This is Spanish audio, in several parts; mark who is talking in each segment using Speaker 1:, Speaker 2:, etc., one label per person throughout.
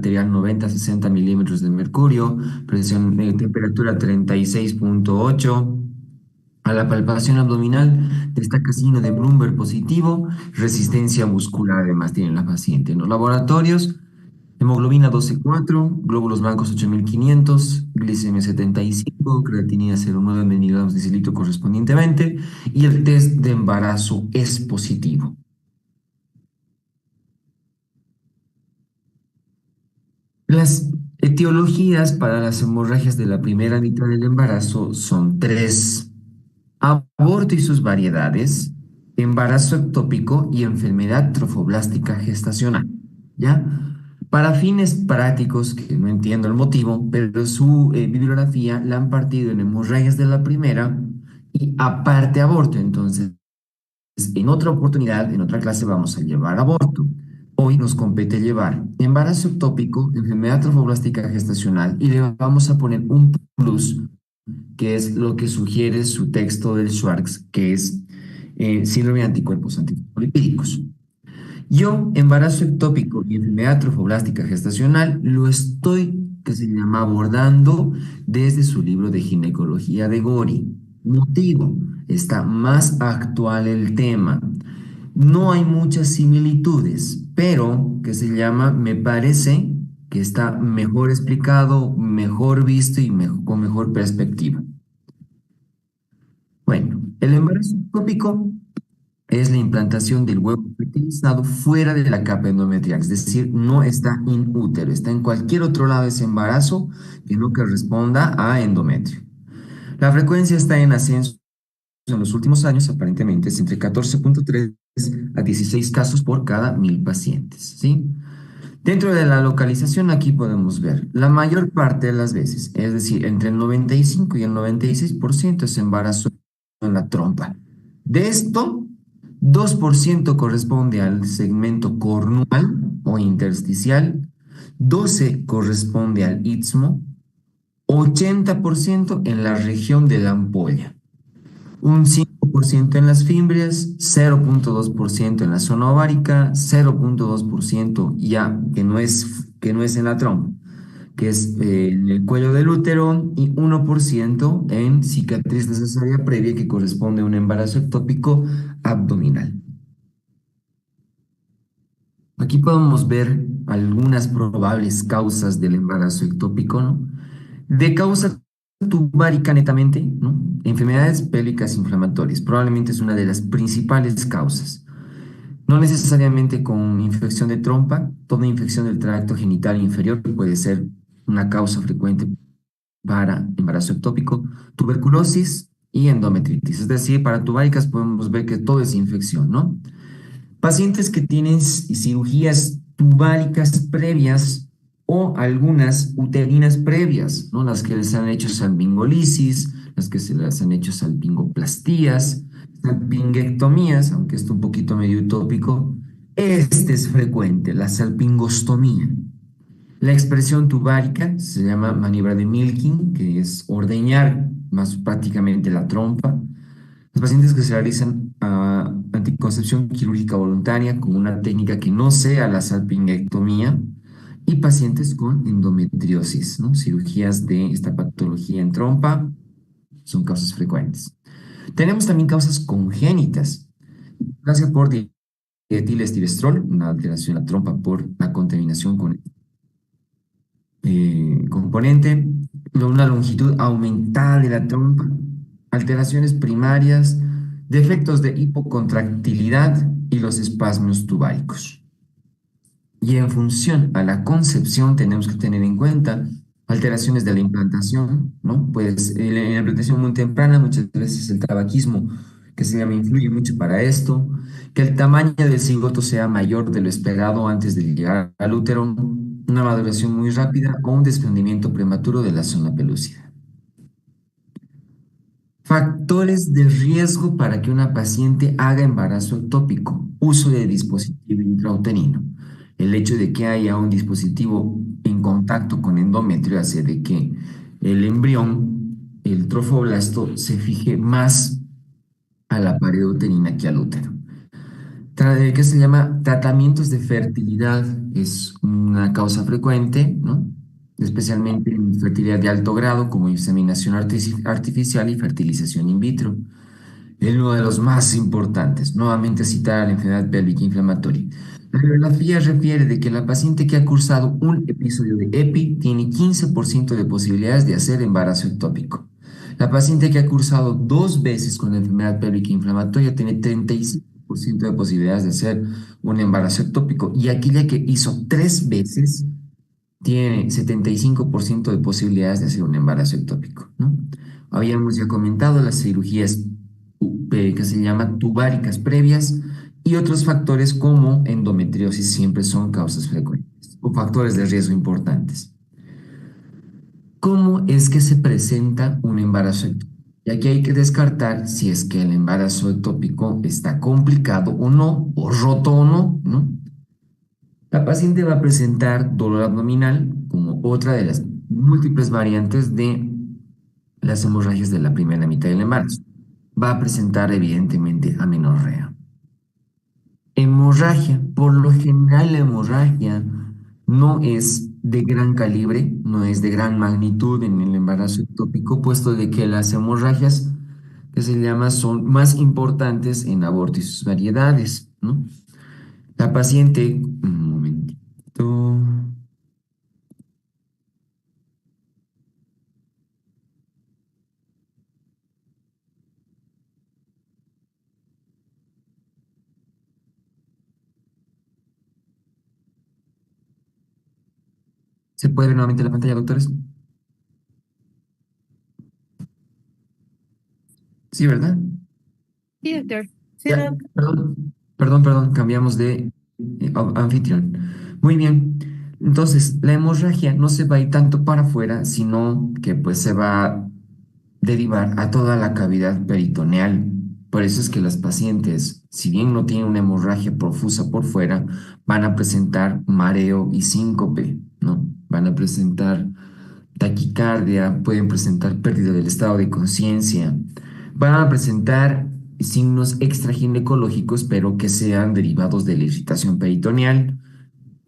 Speaker 1: arterial 90 a 60 milímetros de mercurio, presión, temperatura 36,8. A la palpación abdominal destaca signo de Bloomberg positivo, resistencia muscular además tiene la paciente. En los laboratorios, hemoglobina 12,4, glóbulos blancos 8.500, glicemia 75, creatinina 0,9 miligramos de cilitro correspondientemente, y el test de embarazo es positivo. Las etiologías para las hemorragias de la primera mitad del embarazo son tres: aborto y sus variedades, embarazo ectópico y enfermedad trofoblástica gestacional. ¿Ya? Para fines prácticos, que no entiendo el motivo, pero su bibliografía la han partido en hemorragias de la primera y aparte aborto. Entonces, en otra oportunidad, en otra clase, vamos a llevar aborto. Hoy nos compete llevar embarazo ectópico, enfermedad trofoblástica gestacional, y le vamos a poner un plus, que es lo que sugiere su texto del Schwartz, que es síndrome de anticuerpos antifosfolipídicos. Yo, embarazo ectópico y enfermedad trofoblástica gestacional, lo estoy, que se llama, abordando desde su libro de ginecología de Gori. Motivo: está más actual el tema. No hay muchas similitudes, pero que se llama, me parece que está mejor explicado, mejor visto y con mejor perspectiva. Bueno, el embarazo ectópico es la implantación del huevo fertilizado fuera de la capa endometrial, es decir, no está in útero, está en cualquier otro lado de ese embarazo que no corresponda a endometrio. La frecuencia está en ascenso en los últimos años, aparentemente es entre 14,3 a 16 casos por cada 1.000 pacientes, ¿sí? Dentro de la localización, aquí podemos ver la mayor parte de las veces, es decir, entre el 95 y el 96% es embarazo en la trompa. De esto, 2% corresponde al segmento cornual o intersticial, 12 corresponde al istmo, 80% en la región de la ampolla, un 5% en las fimbrias, 0,2% en la zona ovárica, 0,2% ya que no es en la trompa, que es en el cuello del útero, y 1% en cicatriz de cesárea previa, que corresponde a un embarazo ectópico abdominal. Aquí podemos ver algunas probables causas del embarazo ectópico, ¿no? De causa tubárica netamente, ¿no? Enfermedades pélvicas inflamatorias, probablemente es una de las principales causas. No necesariamente con infección de trompa, toda infección del tracto genital inferior puede ser una causa frecuente para embarazo ectópico, tuberculosis y endometritis. Es decir, para tubáricas podemos ver que todo es infección, ¿no? Pacientes que tienen cirugías tubáricas previas o algunas uterinas previas, ¿no? Las que les han hecho salpingolisis, las que se les han hecho salpingoplastías, salpingectomías, aunque esto un poquito medio utópico. Este es frecuente, la salpingostomía. La expresión tubárica se llama maniobra de milking, que es ordeñar más prácticamente la trompa. Los pacientes que se realizan anticoncepción quirúrgica voluntaria con una técnica que no sea la salpingectomía, y pacientes con endometriosis, ¿no? Cirugías de esta patología en trompa son causas frecuentes. Tenemos también causas congénitas. Gracias por dietilestilbestrol, una alteración en la trompa por la contaminación con componente, una longitud aumentada de la trompa, alteraciones primarias, defectos de hipocontractilidad y los espasmos tubáricos. Y en función a la concepción tenemos que tener en cuenta alteraciones de la implantación, ¿no? Pues en la implantación muy temprana, muchas veces el tabaquismo, que se llama, influye mucho para esto, que el tamaño del cigoto sea mayor de lo esperado antes de llegar al útero, una maduración muy rápida o un desprendimiento prematuro de la zona pelúcida. Factores de riesgo para que una paciente haga embarazo ectópico: uso de dispositivo intrauterino. El hecho de que haya un dispositivo en contacto con endometrio hace de que el embrión, el trofoblasto, se fije más a la pared uterina que al útero. ¿Qué se llama? Tratamientos de fertilidad es una causa frecuente, ¿no? Especialmente en fertilidad de alto grado, como inseminación artificial y fertilización in vitro. Es uno de los más importantes. Nuevamente citar la enfermedad pélvica inflamatoria. La bibliografía refiere de que la paciente que ha cursado un episodio de EPI tiene 15% de posibilidades de hacer embarazo ectópico. La paciente que ha cursado dos veces con la enfermedad pélvica inflamatoria tiene 35% de posibilidades de hacer un embarazo ectópico. Y aquella que hizo tres veces tiene 75% de posibilidades de hacer un embarazo ectópico, ¿no? Habíamos ya comentado las cirugías que se llaman tubáricas previas y otros factores como endometriosis siempre son causas frecuentes o factores de riesgo importantes. ¿Cómo es que se presenta un embarazo ectópico? Y aquí hay que descartar si es que el embarazo ectópico está complicado o no, o roto o no, ¿no? La paciente va a presentar dolor abdominal como otra de las múltiples variantes de las hemorragias de la primera mitad del embarazo. Va a presentar evidentemente amenorrea. Hemorragia, por lo general la hemorragia no es de gran calibre, no es de gran magnitud en el embarazo ectópico, puesto de que las hemorragias que se llama son más importantes en aborto y sus variedades, ¿no? La paciente, un momentito, ¿se puede ver nuevamente la pantalla, doctores? Sí, ¿verdad?
Speaker 2: Sí, doctor. Sí,
Speaker 1: Ya,
Speaker 2: doctor.
Speaker 1: perdón, cambiamos de anfitrión. Muy bien. Entonces, la hemorragia no se va a ir tanto para afuera, sino que pues se va a derivar a toda la cavidad peritoneal. Por eso es que las pacientes, si bien no tienen una hemorragia profusa por fuera, van a presentar mareo y síncope, ¿no? Van a presentar taquicardia, pueden presentar pérdida del estado de conciencia, van a presentar signos extraginecológicos, pero que sean derivados de la irritación peritoneal,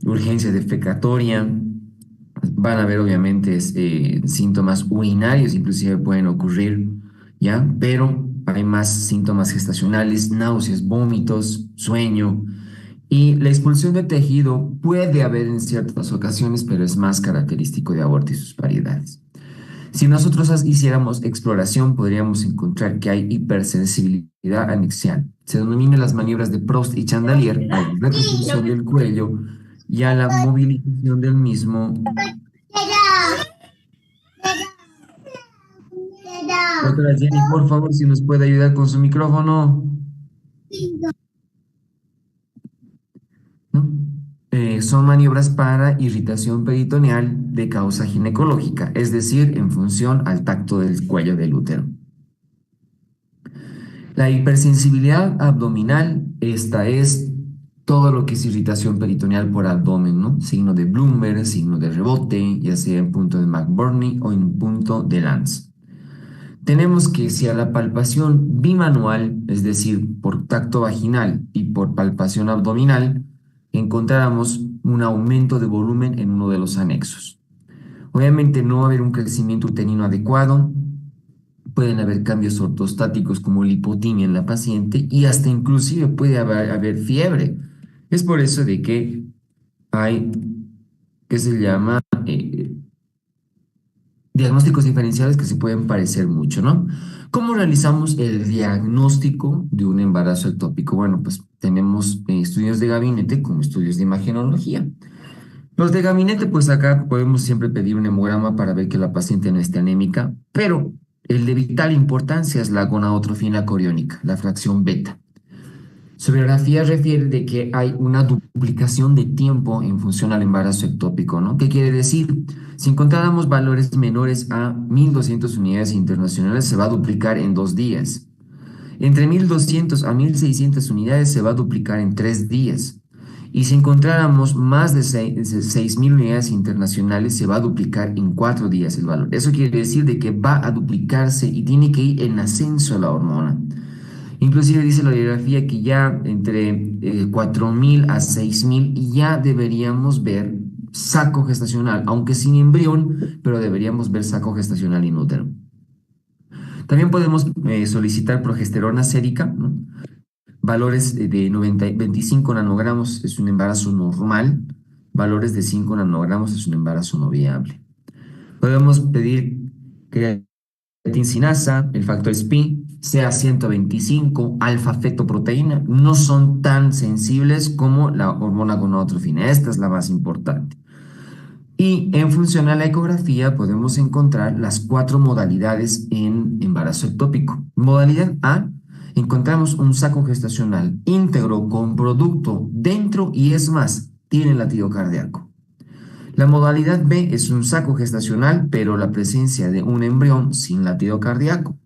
Speaker 1: urgencia defecatoria, van a haber obviamente síntomas urinarios, inclusive pueden ocurrir, ¿ya? Pero hay más síntomas gestacionales, náuseas, vómitos, sueño. Y la expulsión de tejido puede haber en ciertas ocasiones, pero es más característico de aborto y sus variedades. Si nosotros hiciéramos exploración, podríamos encontrar que hay hipersensibilidad anexial. Se denomina las maniobras de Proust y Chandelier a la retrofusión del cuello y a la movilización del mismo. Doctora Jenny, por favor, si nos puede ayudar con su micrófono, ¿no? Son maniobras para irritación peritoneal de causa ginecológica, es decir, en función al tacto del cuello del útero. La hipersensibilidad abdominal, esta es todo lo que es irritación peritoneal por abdomen, ¿no? Signo de Bloomberg, signo de rebote, ya sea en punto de McBurney o en punto de Lance. Tenemos que si a la palpación bimanual, es decir, por tacto vaginal y por palpación abdominal, encontráramos un aumento de volumen en uno de los anexos. Obviamente no va a haber un crecimiento uterino adecuado, pueden haber cambios ortostáticos como lipotimia en la paciente y hasta inclusive puede haber fiebre. Es por eso de que hay, que se llama diagnósticos diferenciales que se pueden parecer mucho, ¿no? ¿Cómo realizamos el diagnóstico de un embarazo ectópico? Bueno, pues tenemos estudios de gabinete como estudios de imagenología. Los de gabinete, pues acá podemos siempre pedir un hemograma para ver que la paciente no esté anémica, pero el de vital importancia es la gonadotrofina coriónica, la fracción beta. Su biografía refiere de que hay una duplicación de tiempo en función al embarazo ectópico, ¿no? ¿Qué quiere decir? Si encontráramos valores menores a 1.200 unidades internacionales, se va a duplicar en 2 días. Entre 1.200 a 1.600 unidades se va a duplicar en 3 días. Y si encontráramos más de 6.000 unidades internacionales, se va a duplicar en 4 días el valor. Eso quiere decir de que va a duplicarse y tiene que ir en ascenso la hormona. Inclusive dice la bibliografía que ya entre 4.000 a 6.000 ya deberíamos ver saco gestacional, aunque sin embrión, pero deberíamos ver saco gestacional inútero. También podemos solicitar progesterona sérica, ¿no? Valores de 25 nanogramos es un embarazo normal, valores de 5 nanogramos es un embarazo no viable. Podemos pedir creatincinasa, el factor SPI, sea 125, alfa-fetoproteína, no son tan sensibles como la hormona gonadotrofina. Esta es la más importante. Y en función a la ecografía podemos encontrar las cuatro modalidades en embarazo ectópico. Modalidad A, encontramos un saco gestacional íntegro con producto dentro y es más, tiene latido cardíaco. La modalidad B es un saco gestacional, pero la presencia de un embrión sin latido cardíaco.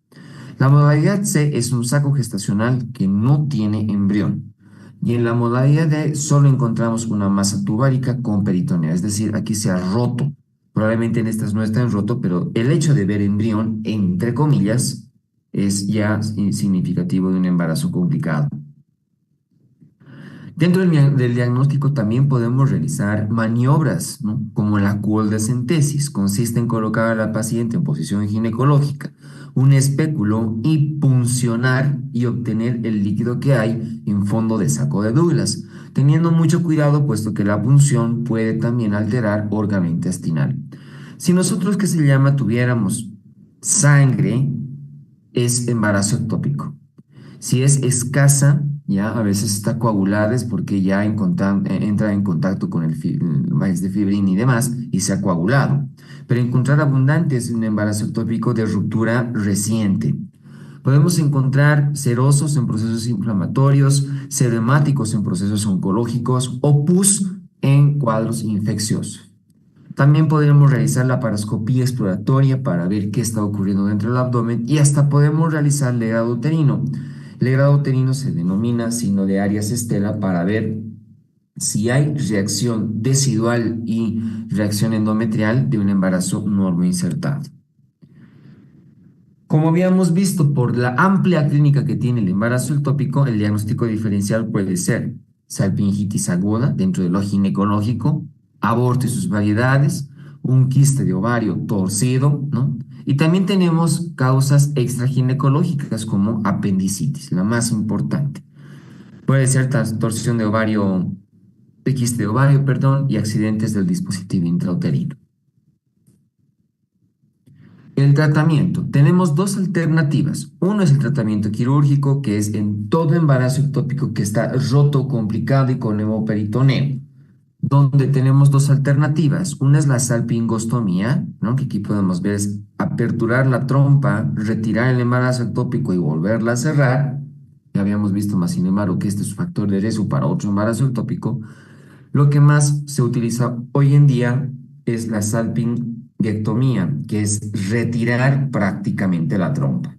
Speaker 1: La modalidad C es un saco gestacional que no tiene embrión. Y en la modalidad D solo encontramos una masa tubárica con peritoneo, es decir, aquí se ha roto. Probablemente en estas no está en roto, pero el hecho de ver embrión, entre comillas, es ya significativo de un embarazo complicado. Dentro del diagnóstico también podemos realizar maniobras, ¿no? Como la coldecentesis. Consiste en colocar a la paciente en posición ginecológica, un espéculo y puncionar y obtener el líquido que hay en fondo de saco de Douglas, teniendo mucho cuidado puesto que la punción puede también alterar órgano intestinal. Si nosotros, que se llama, tuviéramos sangre, es embarazo ectópico. Si es escasa, ya a veces está coagulada, es porque ya entra en contacto con el maíz de fibrin y demás y se ha coagulado. Pero encontrar abundante es un embarazo ectópico de ruptura reciente. Podemos encontrar serosos en procesos inflamatorios, serohemáticos en procesos oncológicos o pus en cuadros infecciosos. También podemos realizar la paroscopía exploratoria para ver qué está ocurriendo dentro del abdomen y hasta podemos realizar legrado uterino. Legrado uterino se denomina signo de Arias Estela para ver si hay reacción decidual y reacción endometrial de un embarazo normoinsertado. Como habíamos visto por la amplia clínica que tiene el embarazo ectópico, el diagnóstico diferencial puede ser salpingitis aguda dentro de lo ginecológico, aborto y sus variedades, un quiste de ovario torcido, ¿no? Y también tenemos causas extraginecológicas como apendicitis, la más importante. Puede ser torsión de ovario, de quiste de ovario, perdón, y accidentes del dispositivo intrauterino. El tratamiento. Tenemos dos alternativas. Uno es el tratamiento quirúrgico, que es en todo embarazo ectópico que está roto, complicado y con hemoperitoneo, donde tenemos dos alternativas. Una es la salpingostomía, ¿no? Que aquí podemos ver es aperturar la trompa, retirar el embarazo ectópico y volverla a cerrar. Ya habíamos visto más, sin embargo, que este es un factor de riesgo para otro embarazo ectópico. Lo que más se utiliza hoy en día es la salpingectomía, que es retirar prácticamente la trompa.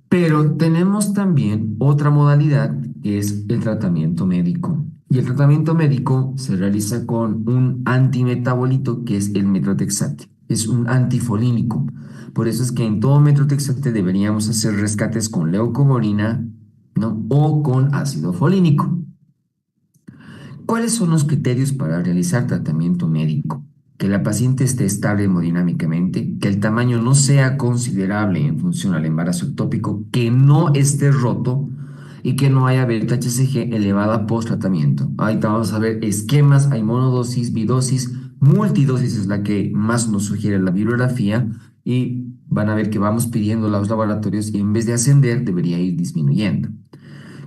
Speaker 1: Pero tenemos también otra modalidad que es el tratamiento médico. Y el tratamiento médico se realiza con un antimetabolito que es el metrotexate. Es un antifolínico. Por eso es que en todo metrotexate deberíamos hacer rescates con leucovorina, ¿no? O con ácido folínico. ¿Cuáles son los criterios para realizar tratamiento médico? Que la paciente esté estable hemodinámicamente, que el tamaño no sea considerable en función al embarazo ectópico, que no esté roto y que no haya beta-HCG elevada post-tratamiento. Ahorita vamos a ver esquemas, hay monodosis, bidosis, multidosis es la que más nos sugiere la bibliografía y van a ver que vamos pidiendo los laboratorios y en vez de ascender debería ir disminuyendo.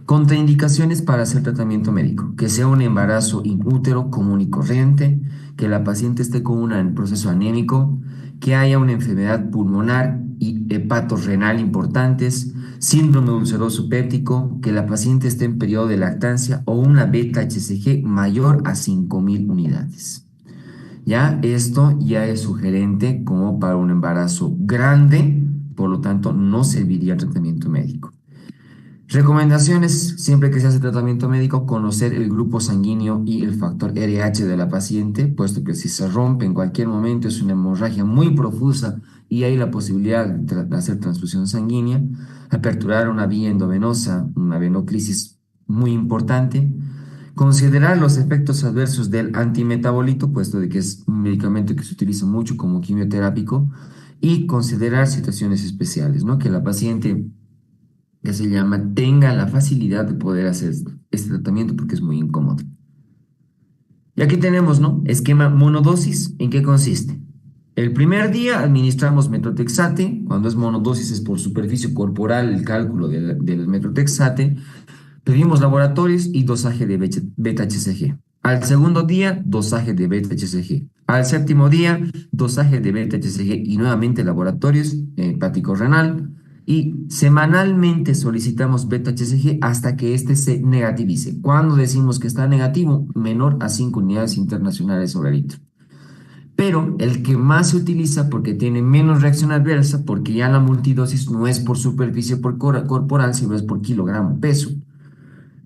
Speaker 1: Contraindicaciones para hacer tratamiento médico, que sea un embarazo inútero común y corriente, que la paciente esté con un proceso anémico, que haya una enfermedad pulmonar y hepatorrenal importantes, síndrome ulceroso péptico, que la paciente esté en periodo de lactancia o una beta-HCG mayor a 5.000 unidades. Ya esto ya es sugerente como para un embarazo grande, por lo tanto no serviría tratamiento médico. Recomendaciones, siempre que se hace tratamiento médico, conocer el grupo sanguíneo y el factor RH de la paciente, puesto que si se rompe en cualquier momento es una hemorragia muy profusa y hay la posibilidad de hacer transfusión sanguínea, aperturar una vía endovenosa, una venoclisis muy importante, considerar los efectos adversos del antimetabolito, puesto de que es un medicamento que se utiliza mucho como quimioterápico, y considerar situaciones especiales, ¿no? Que la paciente, que se llama, tenga la facilidad de poder hacer este tratamiento porque es muy incómodo. Y aquí tenemos, ¿no? Esquema monodosis. ¿En qué consiste? El primer día administramos metrotexate. Cuando es monodosis es por superficie corporal el cálculo del metrotexate. Pedimos laboratorios y dosaje de beta-HCG. Al segundo día, dosaje de beta-HCG. Al séptimo día, dosaje de beta-HCG y nuevamente laboratorios hepático-renal. Y semanalmente solicitamos beta-HCG hasta que éste se negativice. Cuando decimos que está negativo, menor a 5 unidades internacionales sobre litro. Pero el que más se utiliza porque tiene menos reacción adversa, porque ya la multidosis no es por superficie corporal, sino es por kilogramo peso.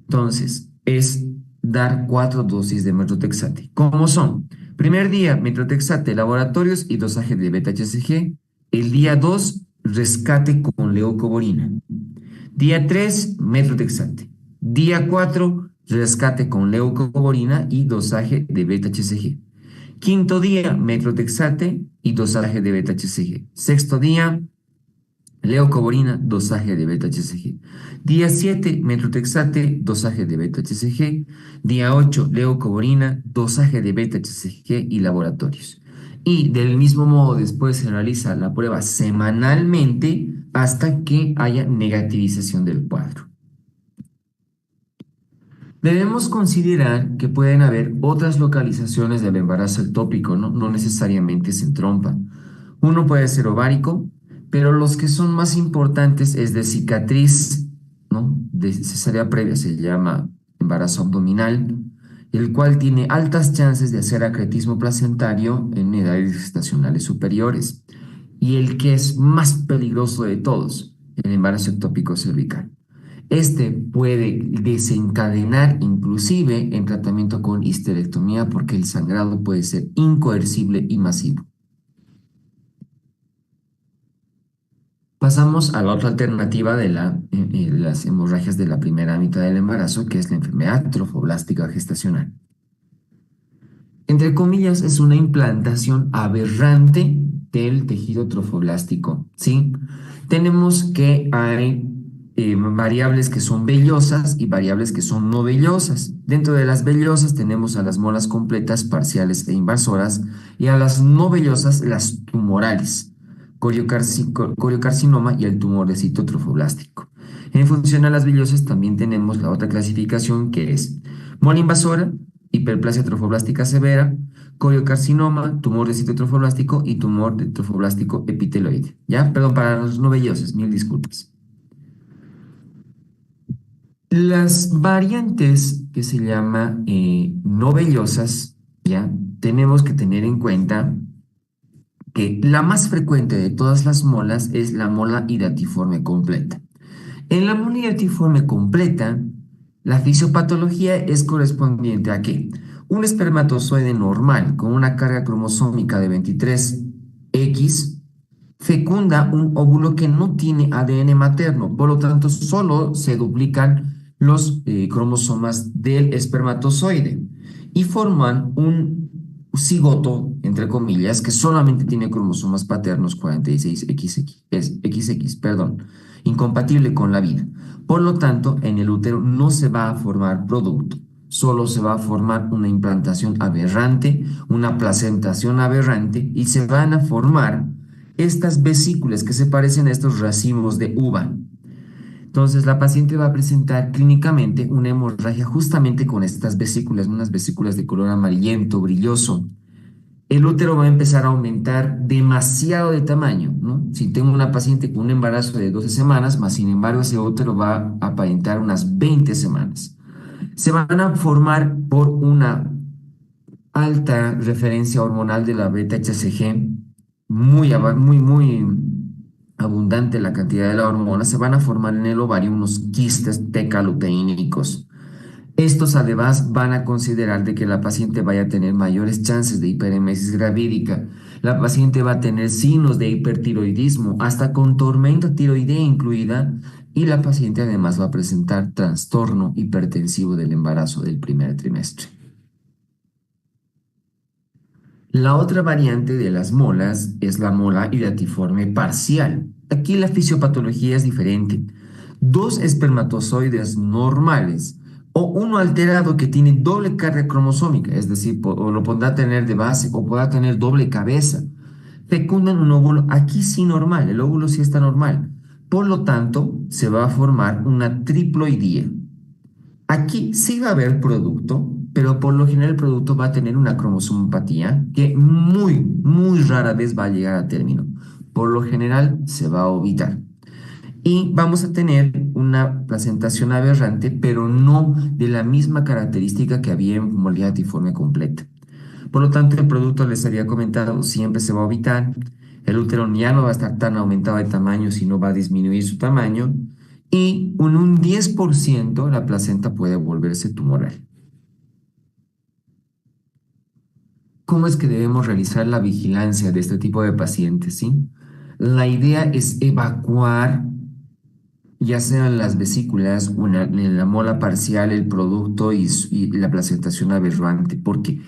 Speaker 1: Entonces, es dar 4 dosis de metrotexate. ¿Cómo son? Primer día, metrotexate, laboratorios y dosaje de beta-HCG. El día 2, rescate con leucovorina. Día 3, metrotexate. Día 4, rescate con leucovorina y dosaje de beta-HCG. Quinto día, metrotexate y dosaje de beta-HCG. Sexto día, leucovorina, dosaje de beta-HCG. Día 7, metrotexate, dosaje de beta-HCG. Día 8, leucovorina, dosaje de beta-HCG y laboratorios. Y del mismo modo, después se realiza la prueba semanalmente hasta que haya negativización del cuadro. Debemos considerar que pueden haber otras localizaciones del embarazo ectópico, ¿no? No necesariamente es en trompa. Uno puede ser ovárico, pero los que son más importantes es de cicatriz, ¿no? De cesárea previa, se llama embarazo abdominal, el cual tiene altas chances de hacer acretismo placentario en edades gestacionales superiores. Y el que es más peligroso de todos, el embarazo ectópico cervical. Este puede desencadenar inclusive en tratamiento con histerectomía porque el sangrado puede ser incoercible y masivo. Pasamos a la otra alternativa de las hemorragias de la primera mitad del embarazo, que es la enfermedad trofoblástica gestacional. Entre comillas, es una implantación aberrante del tejido trofoblástico, ¿sí? Tenemos que hay variables que son vellosas y variables que son no vellosas. Dentro de las vellosas tenemos a las molas completas, parciales e invasoras, y a las no vellosas, las tumorales, coriocarcinoma y el tumor de sitio trofoblástico. En función a las vellosas también tenemos la otra clasificación que es mola invasora, hiperplasia trofoblástica severa, coriocarcinoma, tumor de sitio trofoblástico y tumor de trofoblástico epiteloide. ¿Ya? Perdón, para los no vellosos, mil disculpas. Las variantes que se llama no vellosas, ¿ya? Tenemos que tener en cuenta que la más frecuente de todas las molas es la mola hidatiforme completa. En la mola hidatiforme completa, la fisiopatología es correspondiente a que un espermatozoide normal con una carga cromosómica de 23X fecunda un óvulo que no tiene ADN materno, por lo tanto solo se duplican los cromosomas del espermatozoide y forman un cigoto, entre comillas, que solamente tiene cromosomas paternos 46XX, perdón, incompatible con la vida. Por lo tanto, en el útero no se va a formar producto, solo se va a formar una implantación aberrante, una placentación aberrante y se van a formar estas vesículas que se parecen a estos racimos de uva. Entonces, la paciente va a presentar clínicamente una hemorragia justamente con estas vesículas, unas vesículas de color amarillento, brilloso. El útero va a empezar a aumentar demasiado de tamaño, ¿no? Si tengo una paciente con un embarazo de 12 semanas, más sin embargo ese útero va a aparentar unas 20 semanas. Se van a formar por una alta referencia hormonal de la beta-HCG, muy abundante la cantidad de la hormona, se van a formar en el ovario unos quistes tecaluteínicos. Estos además van a considerar de que la paciente vaya a tener mayores chances de hiperemesis gravídica. La paciente va a tener signos de hipertiroidismo, hasta con tormenta tiroidea incluida, y la paciente además va a presentar trastorno hipertensivo del embarazo del primer trimestre. La otra variante de las molas es la mola hidatiforme parcial. Aquí la fisiopatología es diferente. Dos espermatozoides normales o uno alterado que tiene doble carga cromosómica, es decir, o lo podrá tener de base o podrá tener doble cabeza, fecundan un óvulo aquí sí normal, el óvulo sí está normal. Por lo tanto, se va a formar una triploidía. Aquí sí va a haber producto, pero por lo general el producto va a tener una cromosomopatía que muy rara vez va a llegar a término. Por lo general se va a ovitar. Y vamos a tener una presentación aberrante, pero no de la misma característica que había en tiforme completa. Por lo tanto, el producto les había comentado, siempre se va a ovitar. El útero ya no va a estar tan aumentado de tamaño, sino va a disminuir su tamaño. Y en un 10% la placenta puede volverse tumoral. ¿Cómo es que debemos realizar la vigilancia de este tipo de pacientes, sí? La idea es evacuar, ya sean las vesículas, en la mola parcial, el producto y la placentación aberrante, porque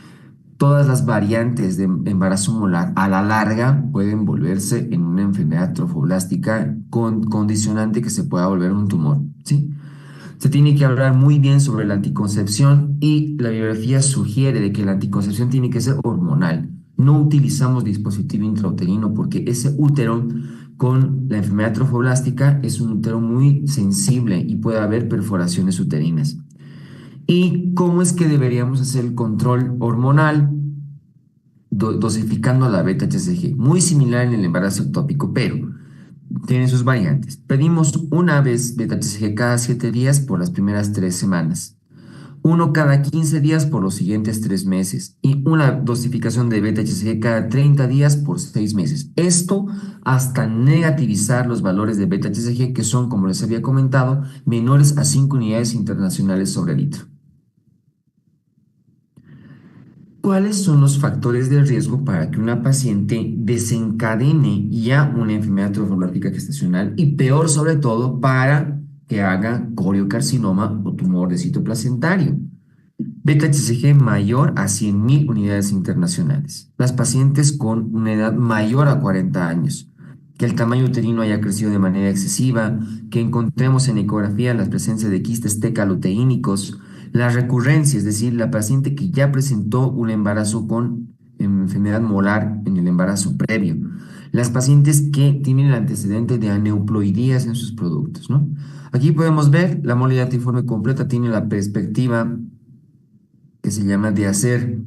Speaker 1: todas las variantes de embarazo molar a la larga pueden volverse en una enfermedad trofoblástica con condicionante que se pueda volver un tumor, ¿sí? Se tiene que hablar muy bien sobre la anticoncepción y la bibliografía sugiere de que la anticoncepción tiene que ser hormonal. No utilizamos dispositivo intrauterino porque ese útero con la enfermedad trofoblástica es un útero muy sensible y puede haber perforaciones uterinas. ¿Y cómo es que deberíamos hacer el control hormonal? Dosificando la beta-HCG, muy similar en el embarazo ectópico, pero tiene sus variantes. Pedimos una vez beta-HCG cada 7 días por las primeras 3 semanas, uno cada 15 días por los siguientes 3 meses y una dosificación de beta-HCG cada 30 días por 6 meses. Esto hasta negativizar los valores de beta-HCG que son, como les había comentado, menores a 5 unidades internacionales sobre litro. ¿Cuáles son los factores de riesgo para que una paciente desencadene ya una enfermedad trofoblástica gestacional y peor sobre todo para que haga coriocarcinoma o tumor de sitio placentario? Beta-HCG mayor a 100.000 unidades internacionales. Las pacientes con una edad mayor a 40 años. Que el tamaño uterino haya crecido de manera excesiva, que encontremos en ecografía la presencia de quistes tecaloteínicos, la recurrencia, es decir, la paciente que ya presentó un embarazo con enfermedad molar en el embarazo previo, las pacientes que tienen el antecedente de aneuploidías en sus productos, ¿no? Aquí podemos ver la molidatiforme completa tiene la perspectiva que se llama de hacer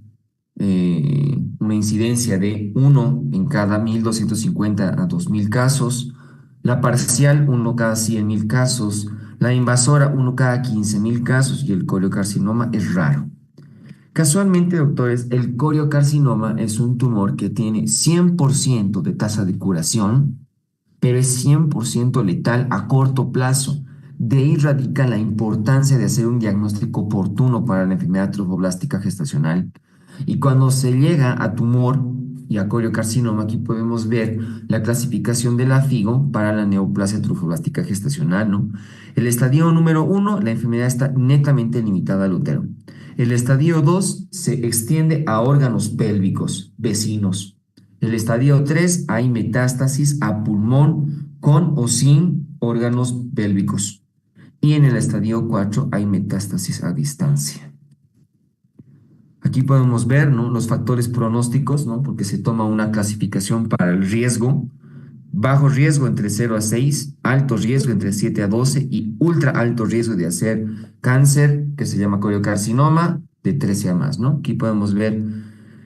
Speaker 1: una incidencia de 1 en cada 1.250 a 2.000 casos, la parcial 1 cada 100.000 casos, la invasora 1 cada 15.000 casos y el coriocarcinoma es raro. Casualmente, doctores, el coriocarcinoma es un tumor que tiene 100% de tasa de curación, pero es 100% letal a corto plazo. De ahí radica la importancia de hacer un diagnóstico oportuno para la enfermedad trofoblástica gestacional. Y cuando se llega a tumor y a coriocarcinoma, aquí podemos ver la clasificación de la FIGO para la neoplasia trofoblástica gestacional, ¿no? El estadio número 1, la enfermedad está netamente limitada al útero. El estadio 2 se extiende a órganos pélvicos vecinos. El estadio 3 hay metástasis a pulmón con o sin órganos pélvicos. Y en el estadio 4 hay metástasis a distancia. Aquí podemos ver, ¿no?, los factores pronósticos, ¿no?, porque se toma una clasificación para el riesgo. Bajo riesgo entre 0 a 6, alto riesgo entre 7 a 12 y ultra alto riesgo de hacer cáncer, que se llama coriocarcinoma, de 13 a más, ¿no? Aquí podemos ver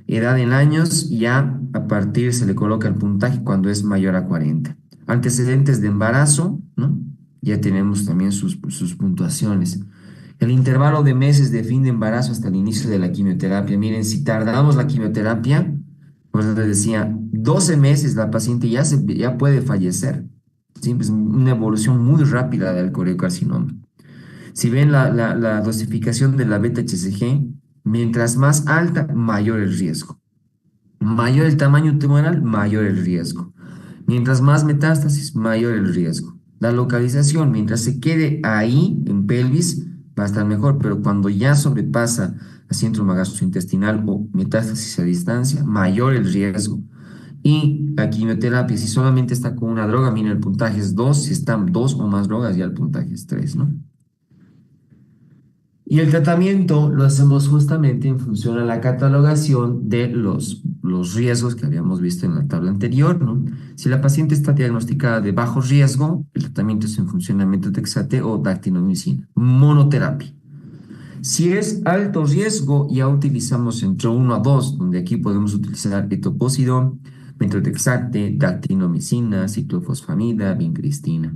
Speaker 1: edad en años, ya a partir se le coloca el puntaje cuando es mayor a 40. Antecedentes de embarazo, ¿no? Ya tenemos también sus puntuaciones. El intervalo de meses de fin de embarazo hasta el inicio de la quimioterapia. Miren, si tardamos la quimioterapia, pues les decía, 12 meses la paciente ya puede fallecer. ¿Sí? Es una evolución muy rápida del coriocarcinoma. Si ven la dosificación de la beta-HCG, mientras más alta, mayor el riesgo. Mayor el tamaño tumoral, mayor el riesgo. Mientras más metástasis, mayor el riesgo. La localización, mientras se quede ahí, en pelvis, va a estar mejor, pero cuando ya sobrepasa a síndrome gastrointestinal o metástasis a distancia, mayor el riesgo. Y la quimioterapia, si solamente está con una droga, mira, el puntaje es 2, si están dos o más drogas, ya el puntaje es 3, ¿no? Y el tratamiento lo hacemos justamente en función a la catalogación de los riesgos que habíamos visto en la tabla anterior, ¿no? Si la paciente está diagnosticada de bajo riesgo, el tratamiento es en función a metotrexate o dactinomicina, monoterapia. Si es alto riesgo, ya utilizamos entre 1 a 2, donde aquí podemos utilizar etoposide, metotrexate, dactinomicina, ciclofosfamida, vincristina.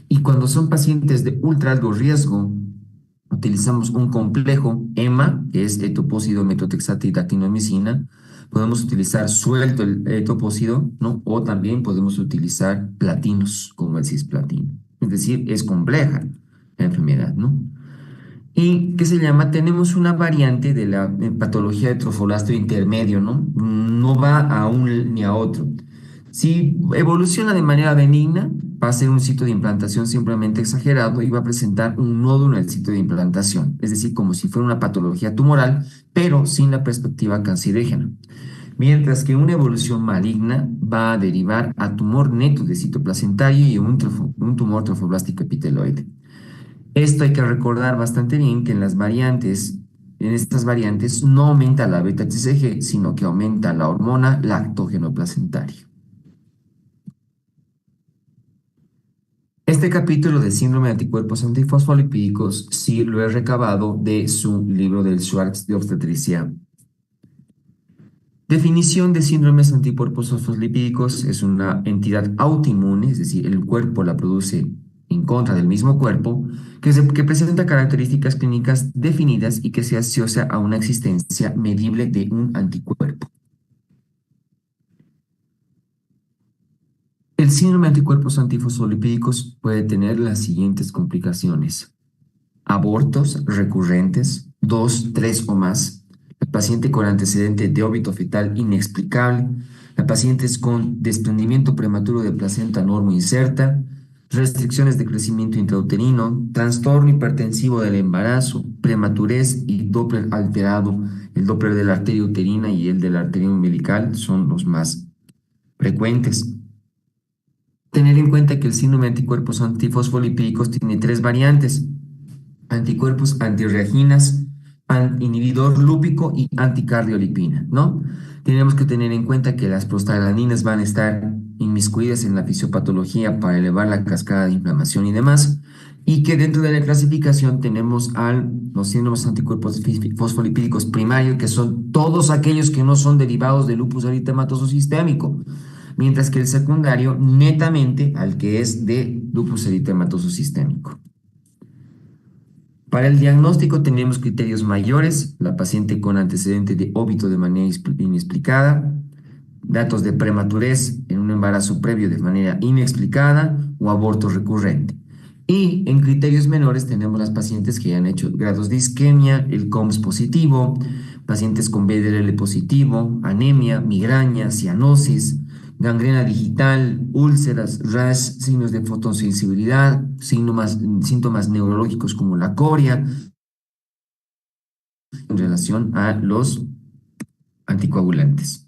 Speaker 1: Y cuando son pacientes de ultra alto riesgo, utilizamos un complejo EMA, que es etoposide, metotrexate y dactinomicina. Podemos utilizar suelto el etoposide, ¿no? O también podemos utilizar platinos, como el cisplatino. Es decir, es compleja la enfermedad, ¿no? Y que se llama, tenemos una variante de la patología de trofoblasto intermedio, ¿no? No va a un ni a otro. Si evoluciona de manera benigna, va a ser un sitio de implantación simplemente exagerado y va a presentar un nódulo en el sitio de implantación, es decir, como si fuera una patología tumoral, pero sin la perspectiva cancerígena. Mientras que una evolución maligna va a derivar a tumor neto de sitio placentario y un tumor trofoblástico epiteloide. Esto hay que recordar bastante bien que en estas variantes no aumenta la beta-HCG, sino que aumenta la hormona lactógeno placentario. Este capítulo de síndrome de anticuerpos antifosfolipídicos sí lo he recabado de su libro del Schwartz de obstetricia. Definición de síndromes anticuerpos fosfolipídicos: es una entidad autoinmune, es decir, el cuerpo la produce en contra del mismo cuerpo, que presenta características clínicas definidas y que se asocia a una existencia medible de un anticuerpo. El síndrome de anticuerpos antifosfolipídicos puede tener las siguientes complicaciones: abortos recurrentes, 2, 3 o más, la paciente con antecedente de óbito fetal inexplicable, la paciente con desprendimiento prematuro de placenta normo inserta, restricciones de crecimiento intrauterino, trastorno hipertensivo del embarazo, prematurez y Doppler alterado. El Doppler de la arteria uterina y el de la arteria umbilical son los más frecuentes. Tener en cuenta que el síndrome de anticuerpos antifosfolipídicos tiene 3 variantes: anticuerpos antirreaginas, inhibidor lúpico y anticardiolipina, ¿no? Tenemos que tener en cuenta que las prostaglandinas van a estar inmiscuidas en la fisiopatología para elevar la cascada de inflamación y demás, y que dentro de la clasificación tenemos los síndromes anticuerpos fosfolipídicos primarios, que son todos aquellos que no son derivados del lupus eritematoso sistémico, mientras que el secundario netamente al que es de lupus eritematoso sistémico. Para el diagnóstico tenemos criterios mayores: la paciente con antecedente de óbito de manera inexplicada, datos de prematurez en un embarazo previo de manera inexplicada o aborto recurrente. Y en criterios menores tenemos las pacientes que ya han hecho grados de isquemia, el COMS positivo, pacientes con BDL positivo, anemia, migraña, cianosis, gangrena digital, úlceras, rash, signos de fotosensibilidad, síntomas neurológicos como la coria, en relación a los anticoagulantes.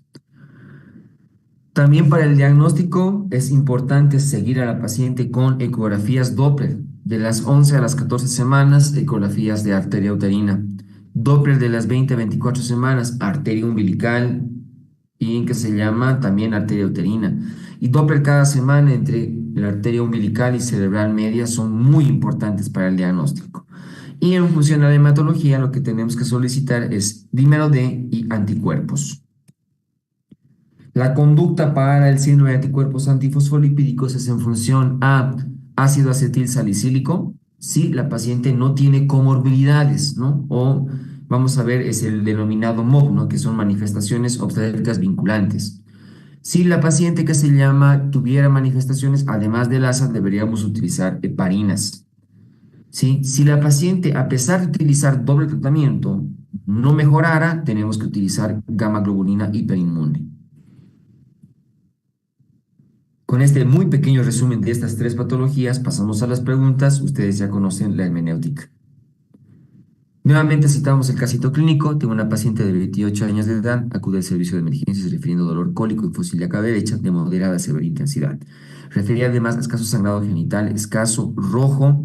Speaker 1: También para el diagnóstico es importante seguir a la paciente con ecografías Doppler de las 11 a las 14 semanas, ecografías de arteria uterina, Doppler de las 20 a 24 semanas, arteria umbilical y que se llama también arteria uterina, y Doppler cada semana entre la arteria umbilical y cerebral media son muy importantes para el diagnóstico. Y en función a la hematología, lo que tenemos que solicitar es dímero D y anticuerpos. La conducta para el síndrome de anticuerpos antifosfolipídicos es en función a ácido acetil salicílico, si la paciente no tiene comorbilidades, ¿no? O vamos a ver, es el denominado MOB, ¿no? Que son manifestaciones obstétricas vinculantes. Si la paciente que se llama tuviera manifestaciones, además del ASA, deberíamos utilizar heparinas. ¿sí? Si la paciente, a pesar de utilizar doble tratamiento, no mejorara, tenemos que utilizar gamma globulina hiperinmune. Con este muy pequeño resumen de estas tres patologías, pasamos a las preguntas. Ustedes ya conocen la hermenéutica. Nuevamente citamos el casito clínico. Tengo una paciente de 28 años de edad, acude al servicio de emergencias refiriendo dolor cólico en fosa ilíaca derecha de moderada a severa intensidad. Refería además a escaso sangrado genital, escaso, rojo,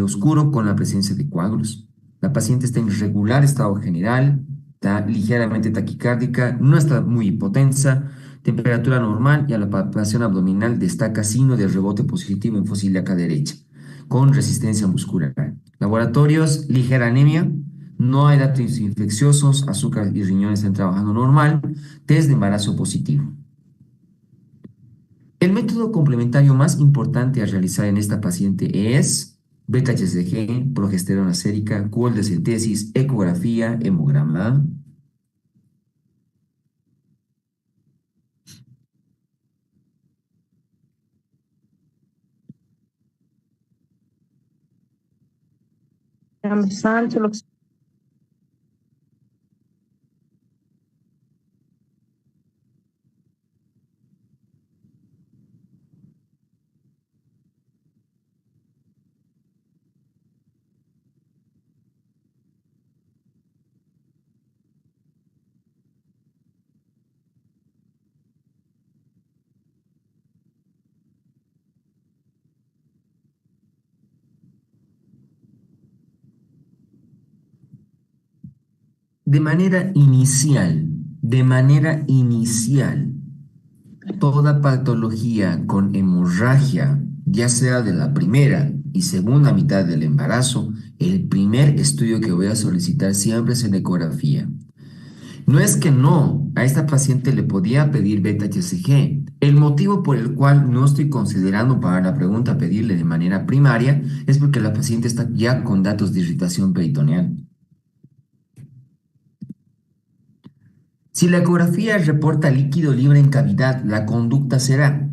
Speaker 1: oscuro con la presencia de coágulos. La paciente está en regular estado general, está ligeramente taquicárdica, no está muy hipotensa, temperatura normal y a la palpación abdominal destaca signo de rebote positivo en fosa ilíaca derecha, con resistencia muscular. Laboratorios, ligera anemia, no hay datos infecciosos, azúcar y riñones están trabajando normal, test de embarazo positivo. El método complementario más importante a realizar en esta paciente es beta-HCG, progesterona sérica, QOL de síntesis, ecografía, hemograma.
Speaker 2: Santo.
Speaker 1: De manera inicial, toda patología con hemorragia, ya sea de la primera y segunda mitad del embarazo, el primer estudio que voy a solicitar siempre es en ecografía. No es que no, a esta paciente le podía pedir beta-HCG. El motivo por el cual no estoy considerando para la pregunta pedirle de manera primaria es porque la paciente está ya con datos de irritación peritoneal. Si la ecografía reporta líquido libre en cavidad, la conducta será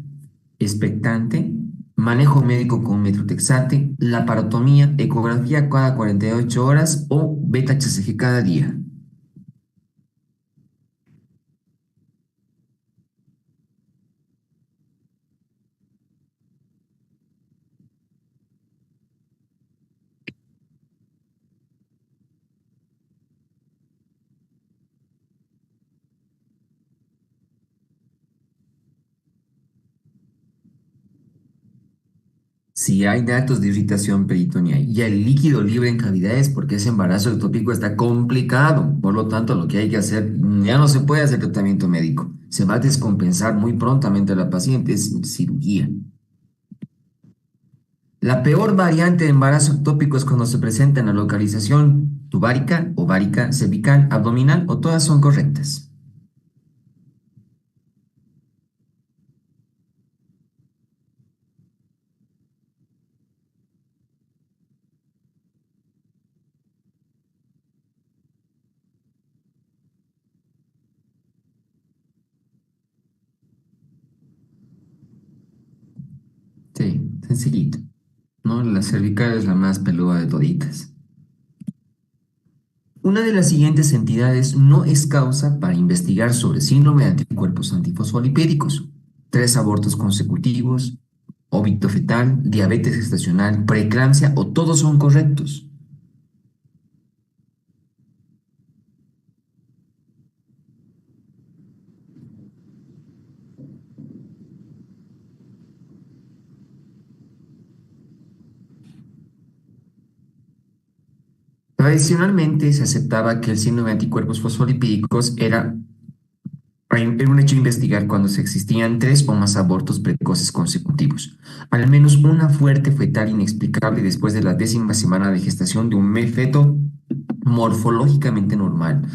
Speaker 1: expectante, manejo médico con metrotexate, laparotomía, ecografía cada 48 horas o beta-HCG cada día. Si hay datos de irritación peritoneal y el líquido libre en cavidades, porque ese embarazo ectópico está complicado. Por lo tanto, lo que hay que hacer, ya no se puede hacer tratamiento médico. Se va a descompensar muy prontamente a la paciente, es cirugía. La peor variante de embarazo ectópico es cuando se presenta en la localización tubárica, ovárica, cervical, abdominal o todas son correctas. Sí, sencillito, ¿no? La cervical es la más peluda de toditas. Una de las siguientes entidades no es causa para investigar sobre síndrome de anticuerpos antifosfolipídicos. 3 abortos consecutivos, óbito fetal, diabetes gestacional, preeclampsia o todos son correctos. Tradicionalmente se aceptaba que el síndrome de anticuerpos fosfolipídicos era un hecho a investigar cuando se existían 3 o más abortos precoces consecutivos. Al menos una fuerte fetal inexplicable después de la 10ª semana de gestación de un feto morfológicamente normal.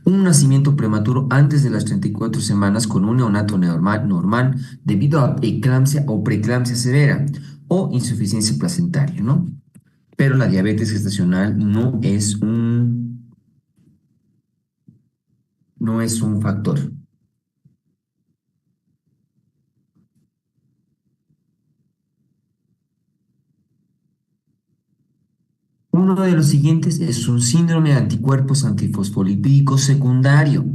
Speaker 1: Un nacimiento prematuro antes de las 34 semanas con un neonato normal debido a eclampsia o preeclampsia severa o insuficiencia placentaria, ¿no? Pero la diabetes gestacional no es un factor. Uno de los siguientes es un síndrome de anticuerpos antifosfolipídicos secundario.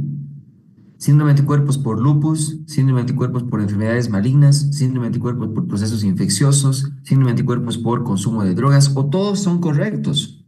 Speaker 1: Síndrome de anticuerpos por lupus, síndrome de anticuerpos por enfermedades malignas, síndrome de anticuerpos por procesos infecciosos, síndrome de anticuerpos por consumo de drogas, o todos son correctos.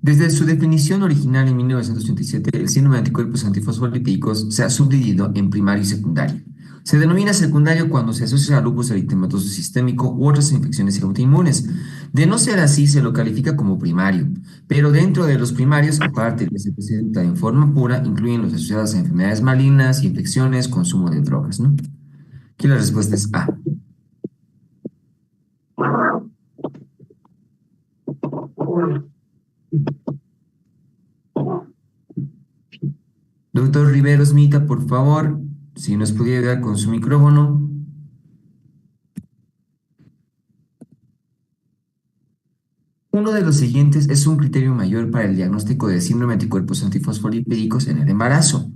Speaker 1: Desde su definición original en 1987, el síndrome de anticuerpos antifosfolipídicos se ha subdividido en primario y secundario. Se denomina secundario cuando se asocia a lupus eritematoso sistémico u otras infecciones autoinmunes. De no ser así, se lo califica como primario, pero dentro de los primarios, aparte de que se presenta en forma pura, incluyen los asociados a enfermedades malignas, infecciones, consumo de drogas, ¿no? Aquí la respuesta es A. Doctor Riveros Mita, por favor, si nos pudiera ayudar con su micrófono. Uno de los siguientes es un criterio mayor para el diagnóstico de síndrome de anticuerpos antifosfolipídicos en el embarazo.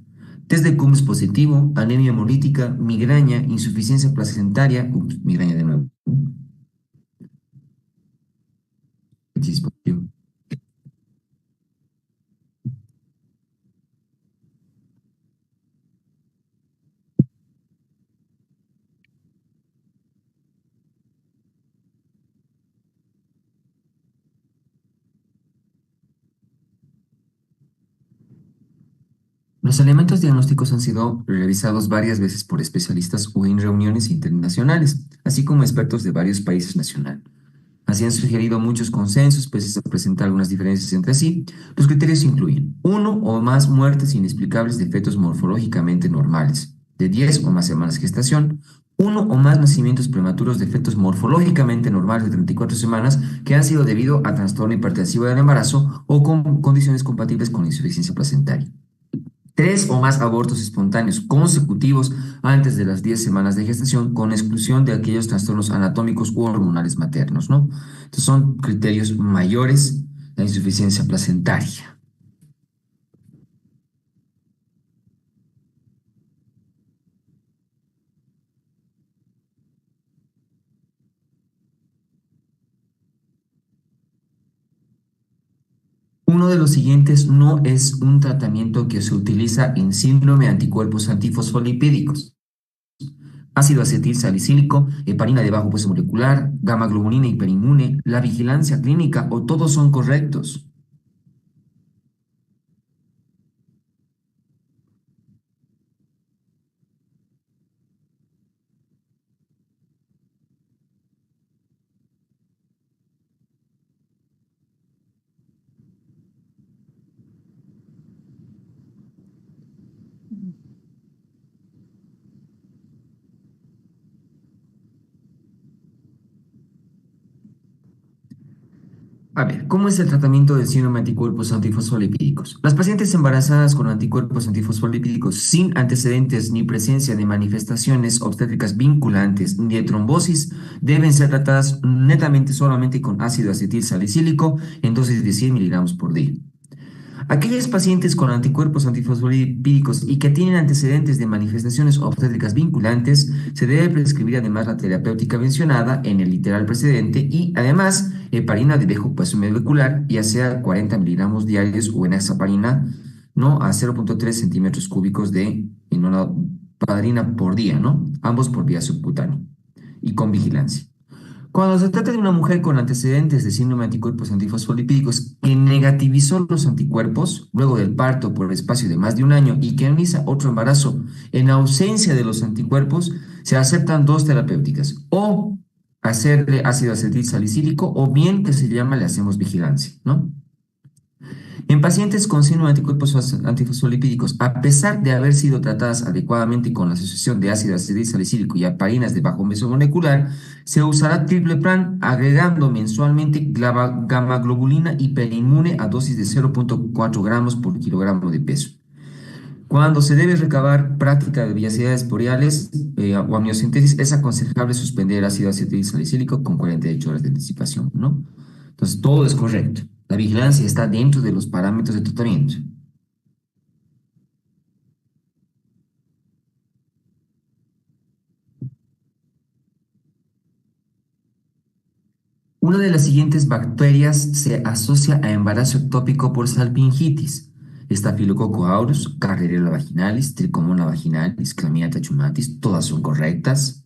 Speaker 1: Test de Coombs positivo, anemia hemolítica, migraña, insuficiencia placentaria, migraña de nuevo. Hepatitis positivo. Los elementos diagnósticos han sido realizados varias veces por especialistas o en reuniones internacionales, así como expertos de varios países nacionales. Así han sugerido muchos consensos, pues se presentan algunas diferencias entre sí. Los criterios incluyen uno o más muertes inexplicables de fetos morfológicamente normales, de 10 o más semanas de gestación, uno o más nacimientos prematuros de fetos morfológicamente normales de 34 semanas que han sido debido a trastorno hipertensivo del embarazo o con condiciones compatibles con insuficiencia placentaria. Tres o más abortos espontáneos consecutivos antes de las 10 semanas de gestación, con exclusión de aquellos trastornos anatómicos u hormonales maternos, ¿no? Estos son criterios mayores la insuficiencia placentaria. Uno de los siguientes no es un tratamiento que se utiliza en síndrome de anticuerpos antifosfolipídicos. Ácido acetil salicílico, heparina de bajo peso molecular, gamma globulina hiperinmune, la vigilancia clínica o todos son correctos. A ver, ¿cómo es el tratamiento del síndrome de anticuerpos antifosfolipídicos? Las pacientes embarazadas con anticuerpos antifosfolipídicos sin antecedentes ni presencia de manifestaciones obstétricas vinculantes ni de trombosis deben ser tratadas netamente solamente con ácido acetil salicílico en dosis de 100 miligramos por día. Aquellas pacientes con anticuerpos antifosfolipídicos y que tienen antecedentes de manifestaciones obstétricas vinculantes, se debe prescribir además la terapéutica mencionada en el literal precedente y además heparina de bajo peso molecular, ya sea 40 miligramos diarios o enoxaparina, ¿no? A 0,3 centímetros cúbicos de padrina por día, ¿no? Ambos por vía subcutánea y con vigilancia. Cuando se trata de una mujer con antecedentes de síndrome de anticuerpos antifosfolipídicos que negativizó los anticuerpos luego del parto por el espacio de más de un año y que inicia otro embarazo en ausencia de los anticuerpos, se aceptan dos terapéuticas, o hacerle ácido acetil salicílico o bien que se llama le hacemos vigilancia, ¿no? En pacientes con síndrome de anticuerpos antifosfolipídicos, a pesar de haber sido tratadas adecuadamente con la asociación de ácido acetil salicílico y heparinas de bajo peso molecular, se usará triplepran agregando mensualmente gamma globulina hiperinmune a dosis de 0,4 gramos por kilogramo de peso. Cuando se debe recabar práctica de viacidades boreales o amniocentesis, es aconsejable suspender el ácido acetilsalicílico con 48 horas de anticipación, ¿no? Entonces, todo es correcto. La vigilancia está dentro de los parámetros de tratamiento. Una de las siguientes bacterias se asocia a embarazo ectópico por salpingitis. Staphylococcus aureus, Carrerella vaginalis, Trichomona vaginalis, Clamidia trachomatis, todas son correctas.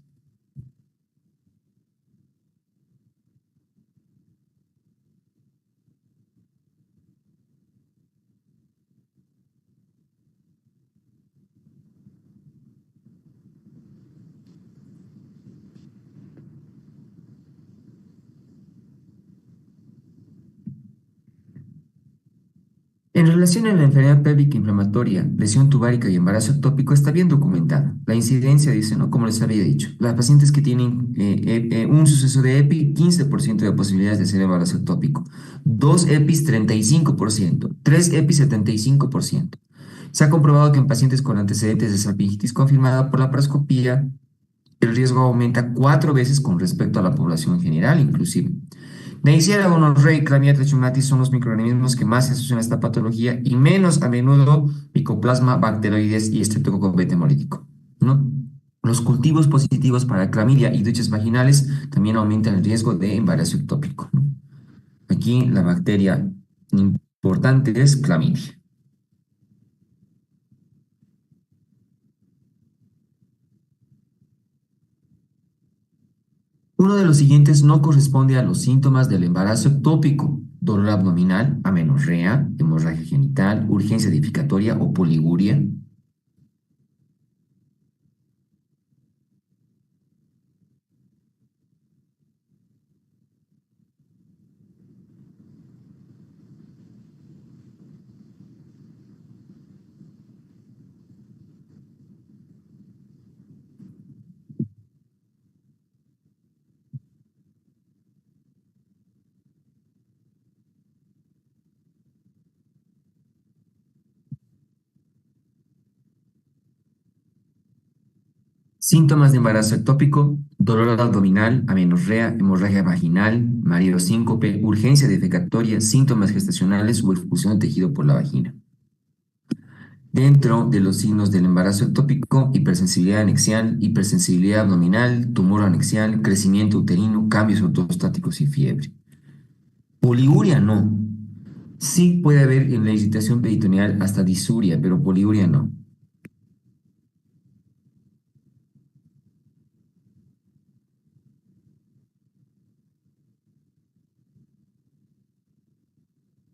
Speaker 1: En relación a la enfermedad pélvica inflamatoria, lesión tubárica y embarazo ectópico está bien documentada. La incidencia dice, ¿no? Como les había dicho, las pacientes que tienen un suceso de EPI, 15% de posibilidades de ser embarazo ectópico. Dos EPIs, 35%. Tres EPIs, 75%. Se ha comprobado que en pacientes con antecedentes de salpingitis confirmada por la paroscopía, el riesgo aumenta 4 veces con respecto a la población general, inclusive. Neisseria gonorrhea y Clamidia trachomatis son los microorganismos que más se asocian a esta patología y menos a menudo Mycoplasma, bacteroides y Streptococcus beta hemolítico, ¿no? Los cultivos positivos para clamidia y duchas vaginales también aumentan el riesgo de embarazo ectópico, ¿no? Aquí la bacteria importante es clamidia. Uno de los siguientes no corresponde a los síntomas del embarazo ectópico: dolor abdominal, amenorrea, hemorragia genital, urgencia edificatoria o poliguria. Síntomas de embarazo ectópico: dolor abdominal, amenorrea, hemorragia vaginal, mareo síncope, urgencia defecatoria, síntomas gestacionales o expulsión de tejido por la vagina. Dentro de los signos del embarazo ectópico, hipersensibilidad anexial, hipersensibilidad abdominal, tumor anexial, crecimiento uterino, cambios ortostáticos y fiebre. Poliuria no. Sí puede haber en la excitación peritoneal hasta disuria, pero poliuria no.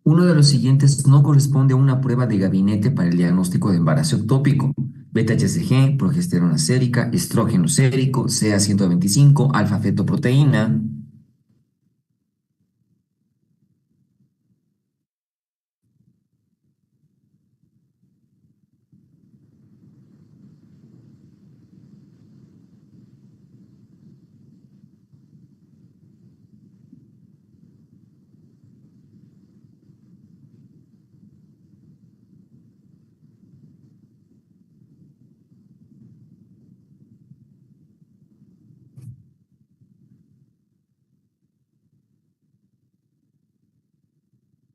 Speaker 1: Uno de los siguientes no corresponde a una prueba de gabinete para el diagnóstico de embarazo ectópico: beta-HCG, progesterona sérica, estrógeno sérico, CA125, alfa-fetoproteína.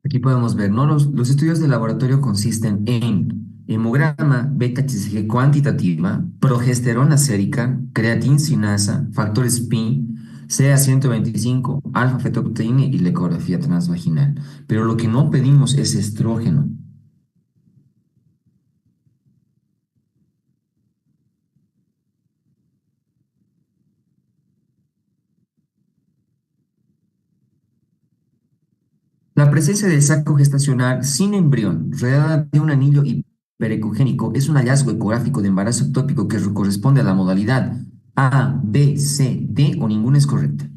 Speaker 1: Aquí podemos ver, ¿no? Los estudios de laboratorio consisten en hemograma beta-HCG cuantitativa, progesterona sérica, creatinsinasa, factores Pi, CA125, alfa-fetoproteína y la ecografía transvaginal. Pero lo que no pedimos es estrógeno. La presencia del saco gestacional sin embrión, rodeada de un anillo hiperecogénico, es un hallazgo ecográfico de embarazo ectópico que corresponde a la modalidad A, B, C, D o ninguna es correcta.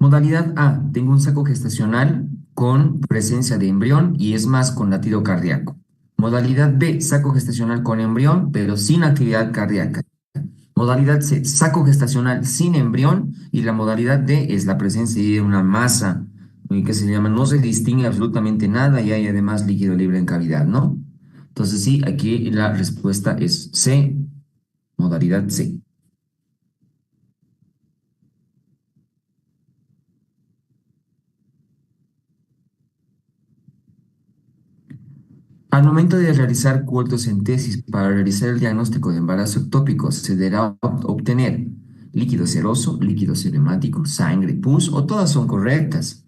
Speaker 1: Modalidad A, tengo un saco gestacional con presencia de embrión y es más con latido cardíaco. Modalidad B, saco gestacional con embrión, pero sin actividad cardíaca. Modalidad C, saco gestacional sin embrión y la modalidad D es la presencia de una masa que se llama, no se distingue absolutamente nada y hay además líquido libre en cavidad, ¿no? Entonces sí, aquí la respuesta es C, modalidad C. Al momento de realizar tesis para realizar el diagnóstico de embarazo ectópico, se deberá obtener líquido seroso, líquido seremático, sangre, pus o todas son correctas.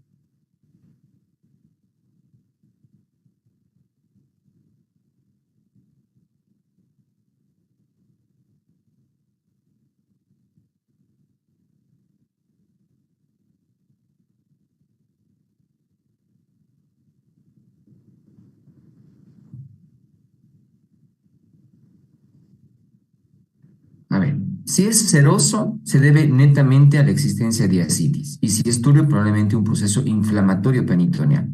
Speaker 1: A ver, si es seroso, se debe netamente a la existencia de ascitis y si es turbio, probablemente un proceso inflamatorio peritoneal.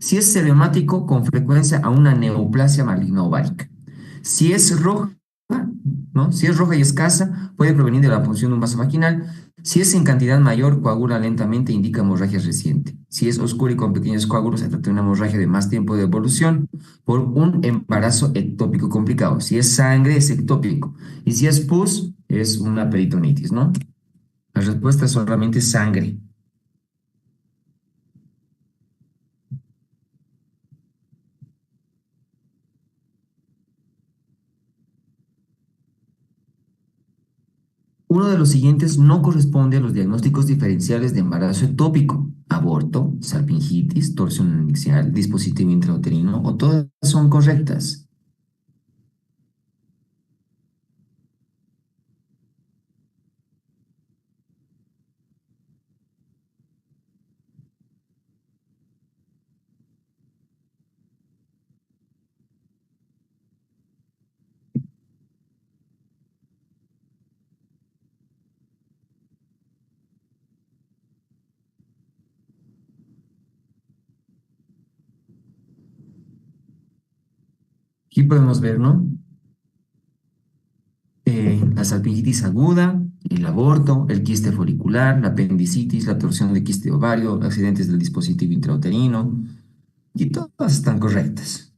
Speaker 1: Si es seremático, con frecuencia a una neoplasia maligna ovárica. Si es roja, ¿no? Si es roja y escasa, puede provenir de la punción de un vaso vaginal. Si es en cantidad mayor, coagula lentamente, indica hemorragia reciente. Si es oscuro y con pequeños coágulos, se trata de una hemorragia de más tiempo de evolución por un embarazo ectópico complicado. Si es sangre, es ectópico. Y si es pus, es una peritonitis, ¿no? La respuesta es solamente sangre. Uno de los siguientes no corresponde a los diagnósticos diferenciales de embarazo ectópico: aborto, salpingitis, torsión axial, dispositivo intrauterino, o todas son correctas. Aquí podemos ver, ¿no? La salpingitis aguda, el aborto, el quiste folicular, la apendicitis, la torsión de quiste ovario, accidentes del dispositivo intrauterino, y todas están correctas.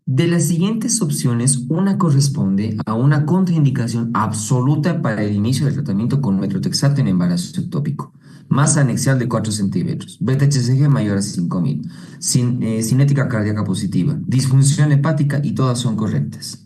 Speaker 1: De las siguientes opciones, una corresponde a una contraindicación absoluta para el inicio del tratamiento con metotrexato en embarazo ectópico. Masa anexial de 4 centímetros, beta-HCG mayor a 5000, cinética cardíaca positiva, disfunción hepática y todas son correctas.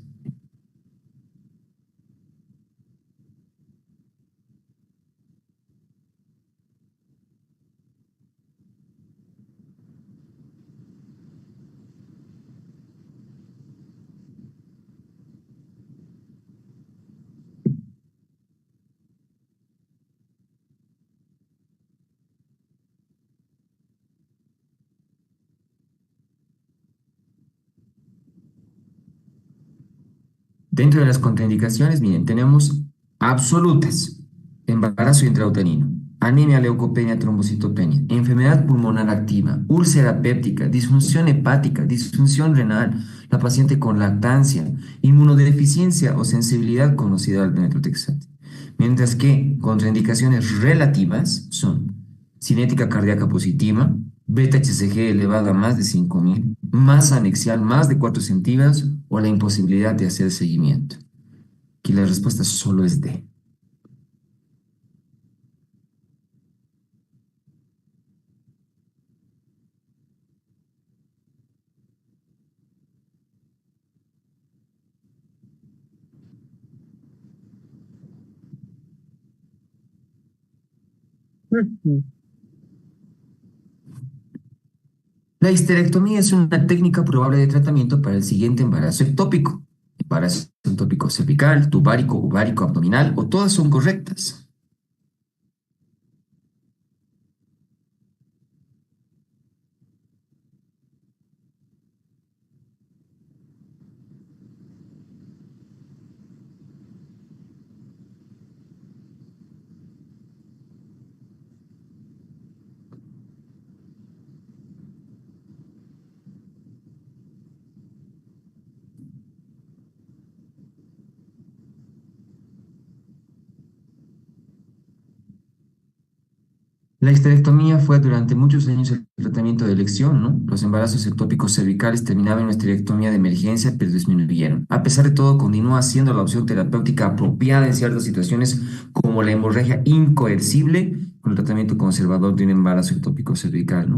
Speaker 1: Dentro de las contraindicaciones, miren, tenemos absolutas: embarazo intrauterino, anemia, leucopenia, trombocitopenia, enfermedad pulmonar activa, úlcera péptica, disfunción hepática, disfunción renal, la paciente con lactancia, inmunodeficiencia o sensibilidad conocida al metotrexato. Mientras que contraindicaciones relativas son cinética cardíaca positiva, beta-HCG elevada a más de 5000, masa anexial más de 4 centímetros o la imposibilidad de hacer seguimiento. Aquí la respuesta solo es D.
Speaker 2: Mhm.
Speaker 1: La histerectomía es una técnica probable de tratamiento para el siguiente embarazo ectópico: embarazo ectópico cervical, tubárico, ovárico, abdominal, o todas son correctas. La histerectomía fue durante muchos años el tratamiento de elección, ¿no? Los embarazos ectópicos cervicales terminaban en una histerectomía de emergencia, pero disminuyeron. A pesar de todo, continúa siendo la opción terapéutica apropiada en ciertas situaciones como la hemorragia incoercible con el tratamiento conservador de un embarazo ectópico cervical, ¿no?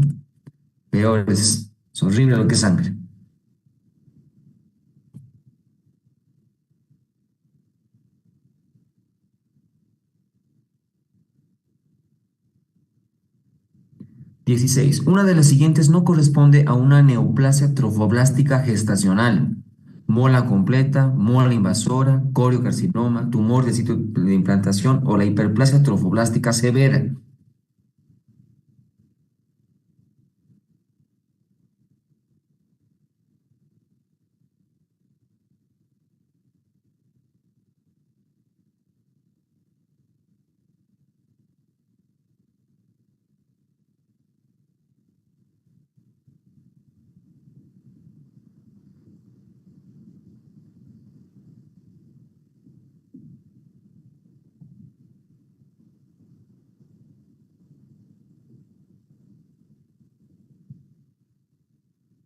Speaker 1: Peor es horrible lo que es sangre. 16. Una de las siguientes no corresponde a una neoplasia trofoblástica gestacional. Mola completa, mola invasora, coriocarcinoma, tumor de sitio de implantación o la hiperplasia trofoblástica severa.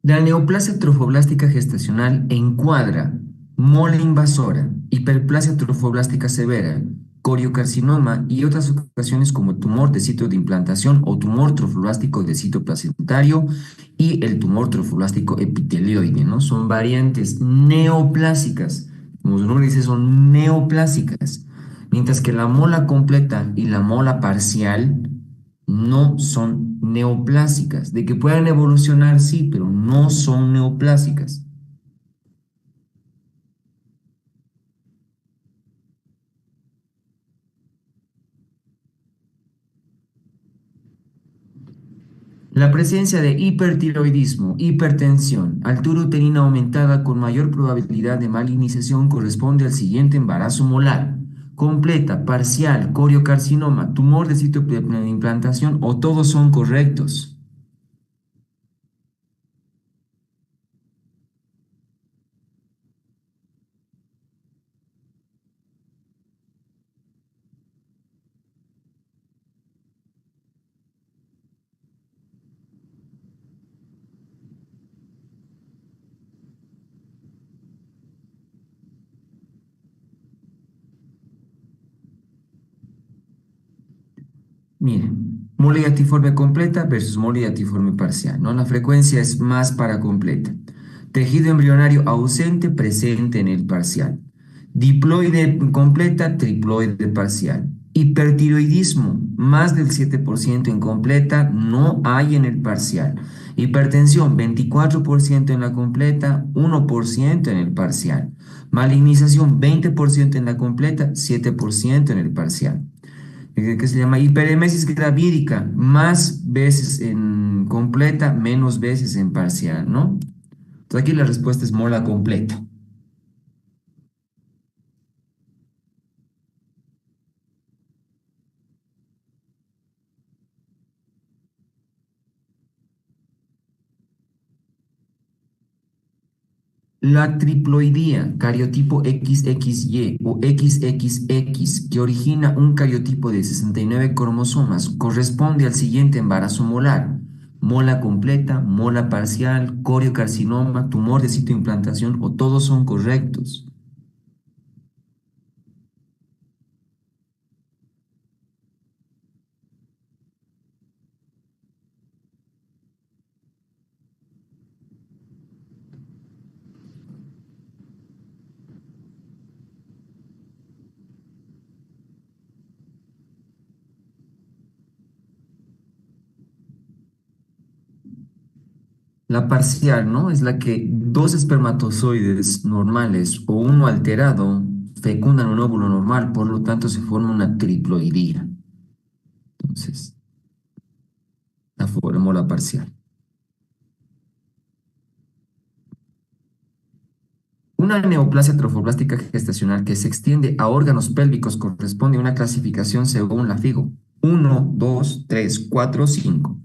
Speaker 1: La neoplasia trofoblástica gestacional encuadra mola invasora, hiperplasia trofoblástica severa, coriocarcinoma y otras ocasiones como tumor de sitio de implantación o tumor trofoblástico de sitio placentario y el tumor trofoblástico epitelioide, ¿no? Son variantes neoplásicas, como su nombre dice, son neoplásicas, mientras que la mola completa y la mola parcial no son neoplásicas. De que puedan evolucionar, sí, pero no son neoplásicas. La presencia de hipertiroidismo, hipertensión, altura uterina aumentada con mayor probabilidad de malignización corresponde al siguiente embarazo molar. Completa, parcial, coriocarcinoma, tumor de sitio de implantación o todos son correctos. Miren, mole actiforme completa versus mole actiforme parcial, ¿no? La frecuencia es más para completa. Tejido embrionario ausente, presente en el parcial. Diploide completa, triploide parcial. Hipertiroidismo, más del 7% en completa, no hay en el parcial. Hipertensión, 24% en la completa, 1% en el parcial. Malignización, 20% en la completa, 7% en el parcial que se llama hiperemesis gravídica, más veces en completa, menos veces en parcial, ¿no? Entonces aquí la respuesta es mola completa. La triploidía, cariotipo XXY o XXX, que origina un cariotipo de 69 cromosomas, corresponde al siguiente embarazo molar. Mola completa, mola parcial, coriocarcinoma, tumor de sitio de implantación o todos son correctos. La parcial, ¿no? Es la que dos espermatozoides normales o uno alterado fecundan un óvulo normal, por lo tanto se forma una triploidía. Entonces, la fórmula parcial. Una neoplasia trofoblástica gestacional que se extiende a órganos pélvicos corresponde a una clasificación según la FIGO. 1, 2, 3, 4, 5.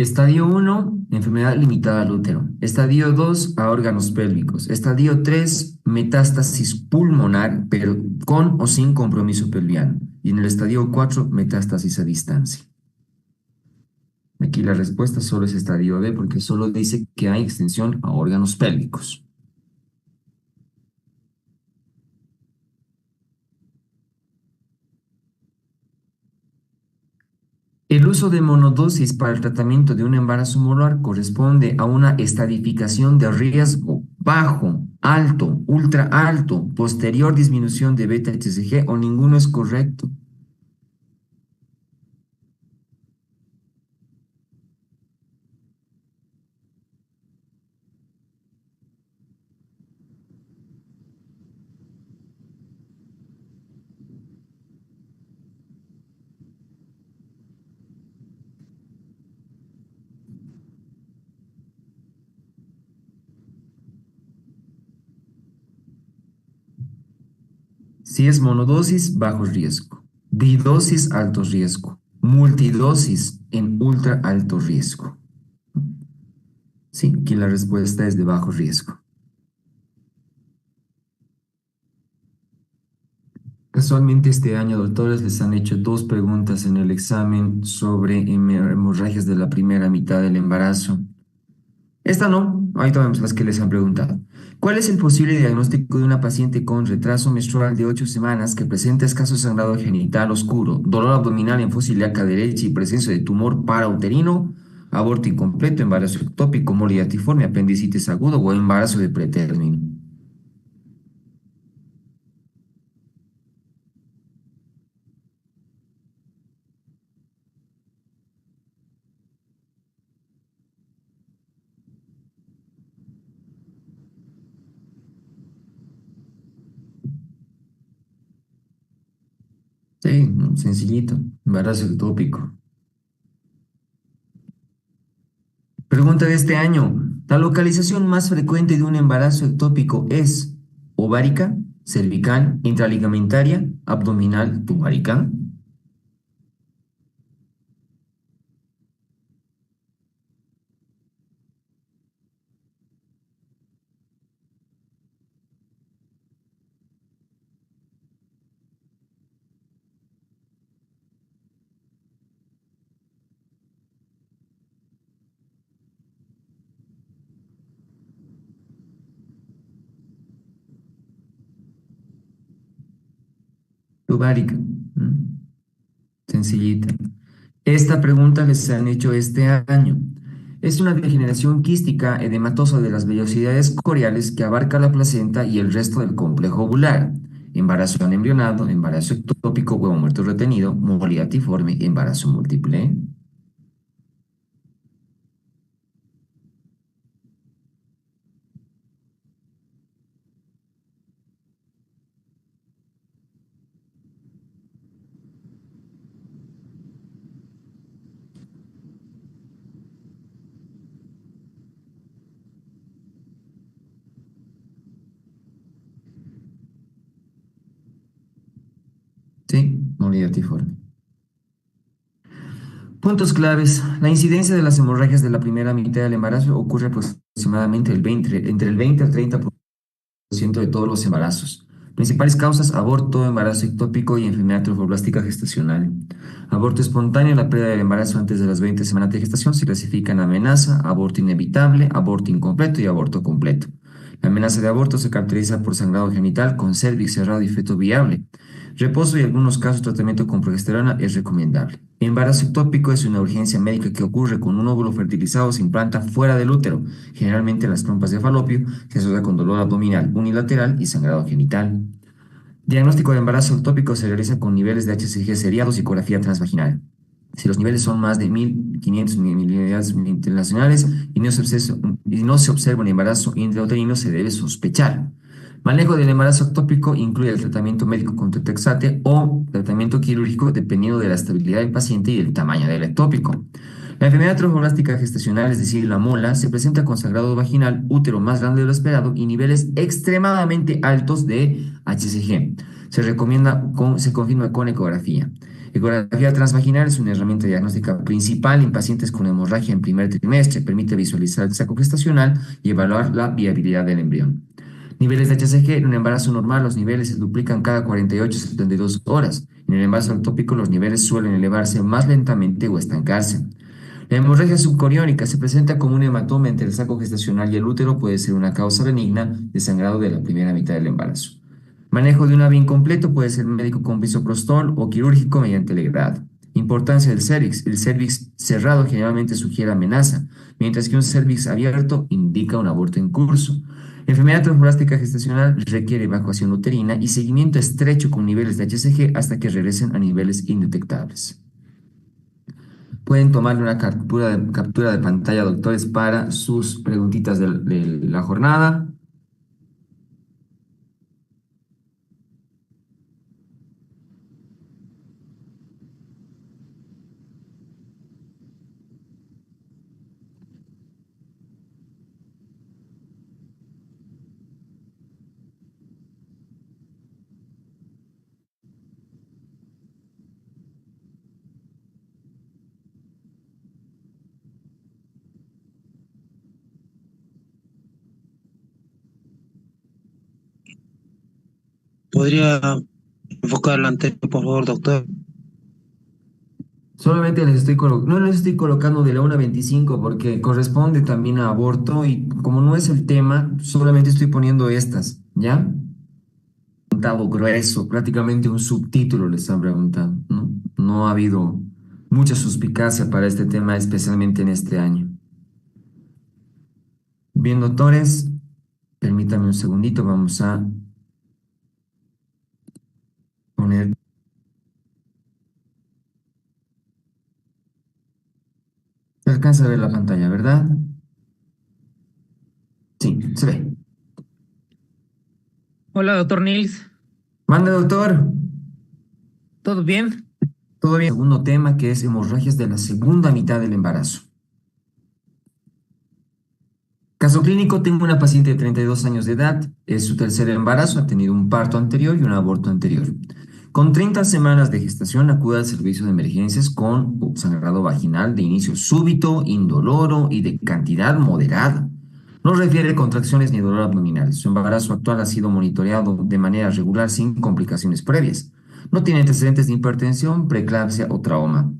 Speaker 1: Estadio uno, enfermedad limitada al útero. Estadio 2, a órganos pélvicos. Estadio 3, metástasis pulmonar, pero con o sin compromiso pelviano. Y en el estadio 4, metástasis a distancia. Aquí la respuesta solo es estadio B porque solo dice que hay extensión a órganos pélvicos. El uso de monodosis para el tratamiento de un embarazo molar corresponde a una estadificación de riesgo bajo, alto, ultra alto, posterior disminución de beta-HCG o ninguno es correcto. Si es monodosis, bajo riesgo. Bidosis, alto riesgo. Multidosis en ultra alto riesgo. Sí, aquí la respuesta es de bajo riesgo. Casualmente este año, doctores, les han hecho dos preguntas en el examen sobre hemorragias de la primera mitad del embarazo. Esta no, ahorita vemos las que les han preguntado. ¿Cuál es el posible diagnóstico de una paciente con retraso menstrual de 8 semanas que presenta escaso sangrado genital oscuro, dolor abdominal en fosa ilíaca derecha y presencia de tumor parauterino, aborto incompleto, embarazo ectópico, moliatiforme, apendicitis agudo o embarazo de pretérmino? Sí, no, sencillito, embarazo ectópico. Pregunta de este año. ¿La localización más frecuente de un embarazo ectópico es ovárica, cervical, intraligamentaria, abdominal, tubárica? Tubárica. Sencillita. Esta pregunta les han hecho este año. Es una degeneración quística edematosa de las vellosidades coriales que abarca la placenta y el resto del complejo ovular. Embarazo anembrionado, embarazo ectópico, huevo muerto retenido, moliatiforme, embarazo múltiple. Sí, moliatiforme. Puntos claves. La incidencia de las hemorragias de la primera mitad del embarazo ocurre aproximadamente entre el 20 al 30% de todos los embarazos. Principales causas: aborto, embarazo ectópico y enfermedad trofoblástica gestacional. Aborto espontáneo, la pérdida del embarazo antes de las 20 semanas de gestación se clasifica en amenaza, aborto inevitable, aborto incompleto y aborto completo. La amenaza de aborto se caracteriza por sangrado genital con cérvix cerrado y feto viable. Reposo y en algunos casos tratamiento con progesterona es recomendable. Embarazo ectópico es una urgencia médica que ocurre con un óvulo fertilizado se implanta fuera del útero, generalmente en las trompas de falopio, se asocia con dolor abdominal unilateral y sangrado genital. Diagnóstico de embarazo ectópico se realiza con niveles de HCG seriados y ecografía transvaginal. Si los niveles son más de 1.500 miliunidades internacionales y no se observa un embarazo intrauterino, se debe sospechar. Manejo del embarazo ectópico incluye el tratamiento médico con Tetaxate o tratamiento quirúrgico dependiendo de la estabilidad del paciente y del tamaño del ectópico. La enfermedad trofoblástica gestacional, es decir, la mola, se presenta con sangrado vaginal, útero más grande de lo esperado y niveles extremadamente altos de HCG. Se confirma con ecografía. Ecografía transvaginal es una herramienta diagnóstica principal en pacientes con hemorragia en primer trimestre. Permite visualizar el saco gestacional y evaluar la viabilidad del embrión. Niveles de HCG en un embarazo normal, los niveles se duplican cada 48 a 72 horas. En el embarazo ectópico, los niveles suelen elevarse más lentamente o estancarse. La hemorragia subcoriónica se presenta como un hematoma entre el saco gestacional y el útero, puede ser una causa benigna de sangrado de la primera mitad del embarazo. Manejo de un AVE incompleto puede ser médico con bisoprostol o quirúrgico mediante legrado. Importancia del cervix. El cervix cerrado generalmente sugiere amenaza, mientras que un cervix abierto indica un aborto en curso. Enfermedad trofoblástica gestacional requiere evacuación uterina y seguimiento estrecho con niveles de HCG hasta que regresen a niveles indetectables. Pueden tomarle una captura de pantalla, doctores, para sus preguntitas de la jornada.
Speaker 3: ¿Podría enfocar la anterior, por favor, doctor?
Speaker 1: Solamente no les estoy colocando de la 1 a 25 porque corresponde también a aborto y como no es el tema, solamente estoy poniendo estas, ¿ya? Preguntado grueso, prácticamente un subtítulo les han preguntado, ¿no? No ha habido mucha suspicacia para este tema, especialmente en este año. Bien, doctores, permítanme un segundito, vamos a poner... Se alcanza a ver la pantalla, ¿verdad? Sí, se ve.
Speaker 4: Hola, doctor Nils.
Speaker 1: Mande, doctor.
Speaker 4: ¿Todo bien?
Speaker 1: Todo bien. Segundo tema que es hemorragias de la segunda mitad del embarazo. Caso clínico, tengo una paciente de 32 años de edad, es su tercer embarazo, ha tenido un parto anterior y un aborto anterior. Con 30 semanas de gestación, acude al servicio de emergencias con sangrado vaginal de inicio súbito, indoloro y de cantidad moderada. No refiere contracciones ni dolor abdominal. Su embarazo actual ha sido monitoreado de manera regular sin complicaciones previas. No tiene antecedentes de hipertensión, preeclampsia o trauma.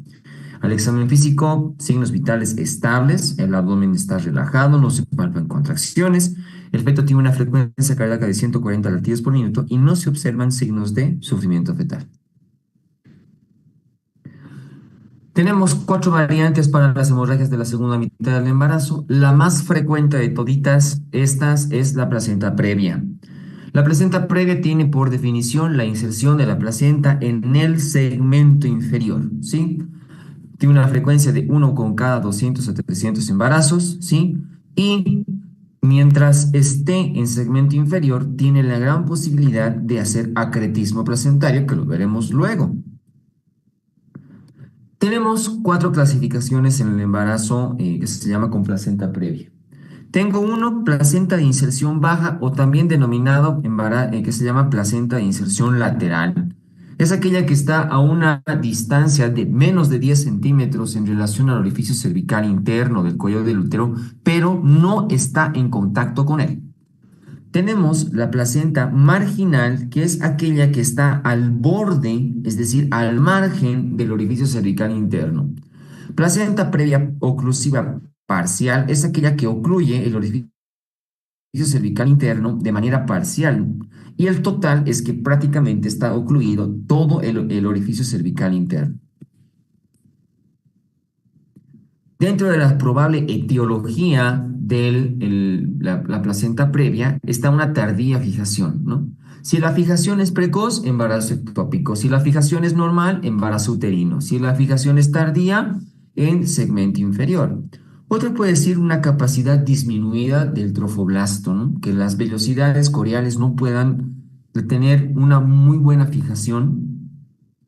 Speaker 1: Al examen físico, signos vitales estables, el abdomen está relajado, no se palpan contracciones, el feto tiene una frecuencia cardíaca de 140 latidos por minuto y no se observan signos de sufrimiento fetal. Tenemos 4 variantes para las hemorragias de la segunda mitad del embarazo. La más frecuente de toditas estas es la placenta previa. La placenta previa tiene por definición la inserción de la placenta en el segmento inferior, ¿sí? Tiene una frecuencia de 1 con cada 200 a 300 embarazos, ¿sí? Y mientras esté en segmento inferior, tiene la gran posibilidad de hacer acretismo placentario, que lo veremos luego. Tenemos 4 clasificaciones en el embarazo que se llama con placenta previa. Tengo uno, placenta de inserción baja o también denominado que se llama placenta de inserción lateral. Es aquella que está a una distancia de menos de 10 centímetros en relación al orificio cervical interno del cuello del útero, pero no está en contacto con él. Tenemos la placenta marginal, que es aquella que está al borde, es decir, al margen del orificio cervical interno. Placenta previa oclusiva parcial es aquella que ocluye el orificio cervical interno de manera parcial y el total es que prácticamente está ocluido todo el orificio cervical interno. Dentro de la probable etiología de la placenta previa está una tardía fijación, ¿no? Si la fijación es precoz, embarazo ectópico. Si la fijación es normal, embarazo uterino. Si la fijación es tardía, en segmento inferior. Otra puede ser una capacidad disminuida del trofoblasto, ¿no? Que las velocidades coriales no puedan tener una muy buena fijación.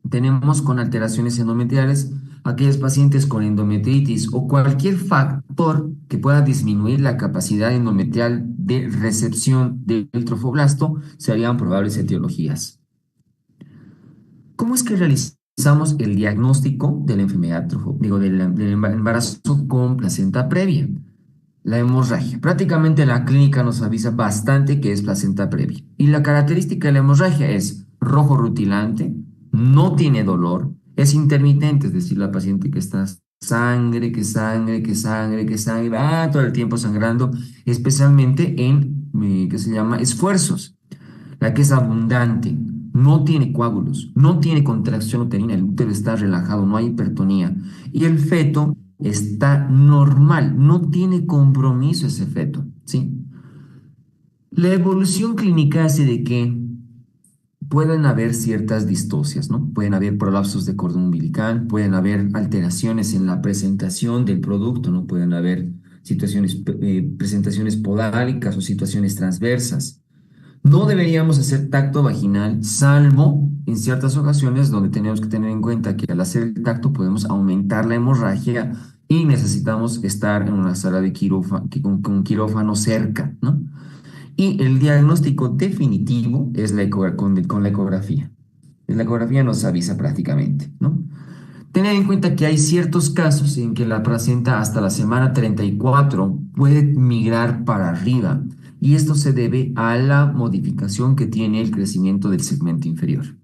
Speaker 1: Tenemos con alteraciones endometriales aquellos pacientes con endometritis o cualquier factor que pueda disminuir la capacidad endometrial de recepción del trofoblasto serían probables etiologías. ¿Cómo es que realizamos realizamos el diagnóstico de la enfermedad, del embarazo con placenta previa. La hemorragia. Prácticamente la clínica nos avisa bastante que es placenta previa. Y la característica de la hemorragia es rojo rutilante, no tiene dolor, es intermitente, es decir, la paciente que está sangre, que sangre, que sangre, que sangre, va todo el tiempo sangrando, especialmente en, ¿qué se llama? Esfuerzos. La que es abundante, no tiene coágulos, no tiene contracción uterina, el útero está relajado, no hay hipertonía. Y el feto está normal, no tiene compromiso ese feto, ¿sí? La evolución clínica hace de que pueden haber ciertas distocias, ¿no? Pueden haber prolapsos de cordón umbilical, pueden haber alteraciones en la presentación del producto, ¿no? Pueden haber situaciones, presentaciones podálicas o situaciones transversas. No deberíamos hacer tacto vaginal, salvo en ciertas ocasiones donde tenemos que tener en cuenta que al hacer el tacto podemos aumentar la hemorragia y necesitamos estar en una sala de quirófano, con quirófano cerca, ¿no? Y el diagnóstico definitivo es con la ecografía. La ecografía nos avisa prácticamente, ¿no? Tener en cuenta que hay ciertos casos en que la placenta hasta la semana 34 puede migrar para arriba y esto se debe a la modificación que tiene el crecimiento del segmento inferior.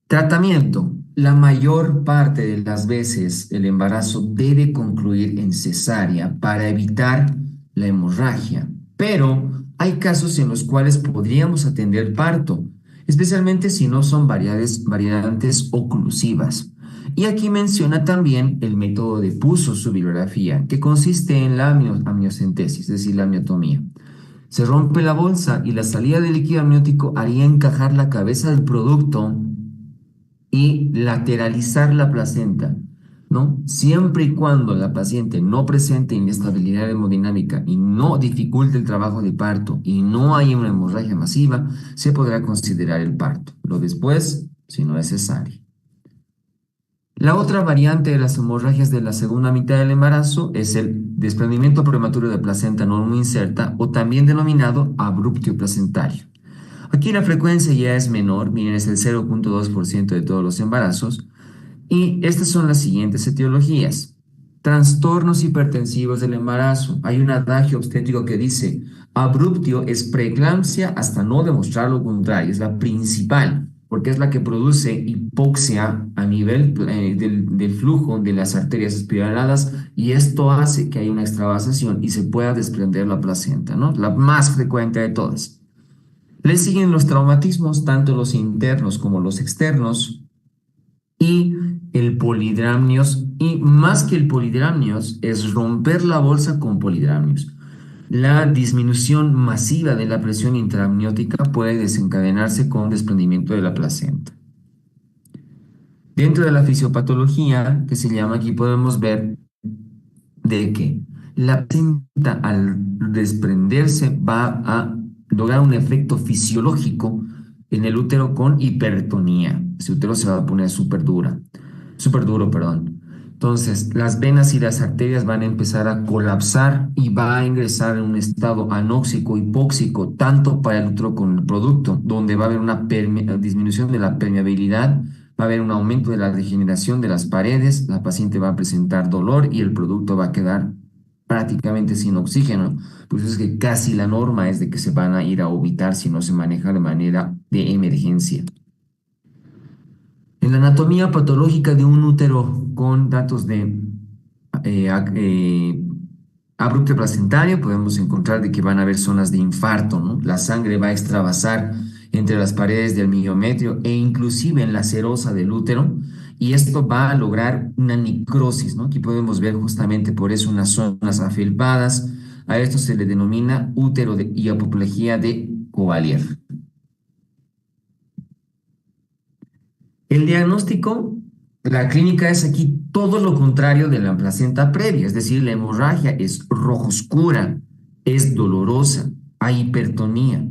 Speaker 1: Tratamiento. La mayor parte de las veces el embarazo debe concluir en cesárea para evitar la hemorragia, pero hay casos en los cuales podríamos atender parto, especialmente si no son variantes oclusivas. Y aquí menciona también el método de puso-subilografía, que consiste en la amniocentesis, es decir, la amniotomía. Se rompe la bolsa y la salida del líquido amniótico haría encajar la cabeza del producto y lateralizar la placenta, ¿no? Siempre y cuando la paciente no presente inestabilidad hemodinámica y no dificulte el trabajo de parto y no haya una hemorragia masiva, se podrá considerar el parto. Lo después, si no es necesario. La otra variante de las hemorragias de la segunda mitad del embarazo es el desprendimiento prematuro de placenta no inserta o también denominado abruptio placentario. Aquí la frecuencia ya es menor, miren, es el 0,2% de todos los embarazos. Y estas son las siguientes etiologías. Trastornos hipertensivos del embarazo. Hay un adagio obstétrico que dice, abruptio es preeclampsia hasta no demostrar lo contrario. Es la principal, porque es la que produce hipoxia a nivel del flujo de las arterias espiraladas y esto hace que haya una extravasación y se pueda desprender la placenta, ¿no? La más frecuente de todas. Le siguen los traumatismos, tanto los internos como los externos, y el polidramnios, y más que el polidramnios, es romper la bolsa con polidramnios. La disminución masiva de la presión intraamniótica puede desencadenarse con desprendimiento de la placenta. Dentro de la fisiopatología que se llama, aquí podemos ver de que la placenta al desprenderse va a lograr un efecto fisiológico en el útero con hipertonía. Ese útero se va a poner súper duro, perdón. Entonces, las venas y las arterias van a empezar a colapsar y va a ingresar en un estado anóxico, hipóxico, tanto para el útero como el producto, donde va a haber una disminución de la permeabilidad, va a haber un aumento de la degeneración de las paredes, la paciente va a presentar dolor y el producto va a quedar prácticamente sin oxígeno. Pues es que casi la norma es de que se van a ir a ovitar si no se maneja de manera de emergencia. En la anatomía patológica de un útero con datos de abrupto placentario, podemos encontrar de que van a haber zonas de infarto, ¿no? La sangre va a extravasar entre las paredes del miometrio e inclusive en la serosa del útero, y esto va a lograr una necrosis, ¿no? Aquí podemos ver justamente por eso unas zonas afelpadas. A esto se le denomina útero y apoplejía de Kovaliev. El diagnóstico, la clínica es aquí todo lo contrario de la placenta previa, es decir, la hemorragia es rojo oscura, es dolorosa, hay hipertonía,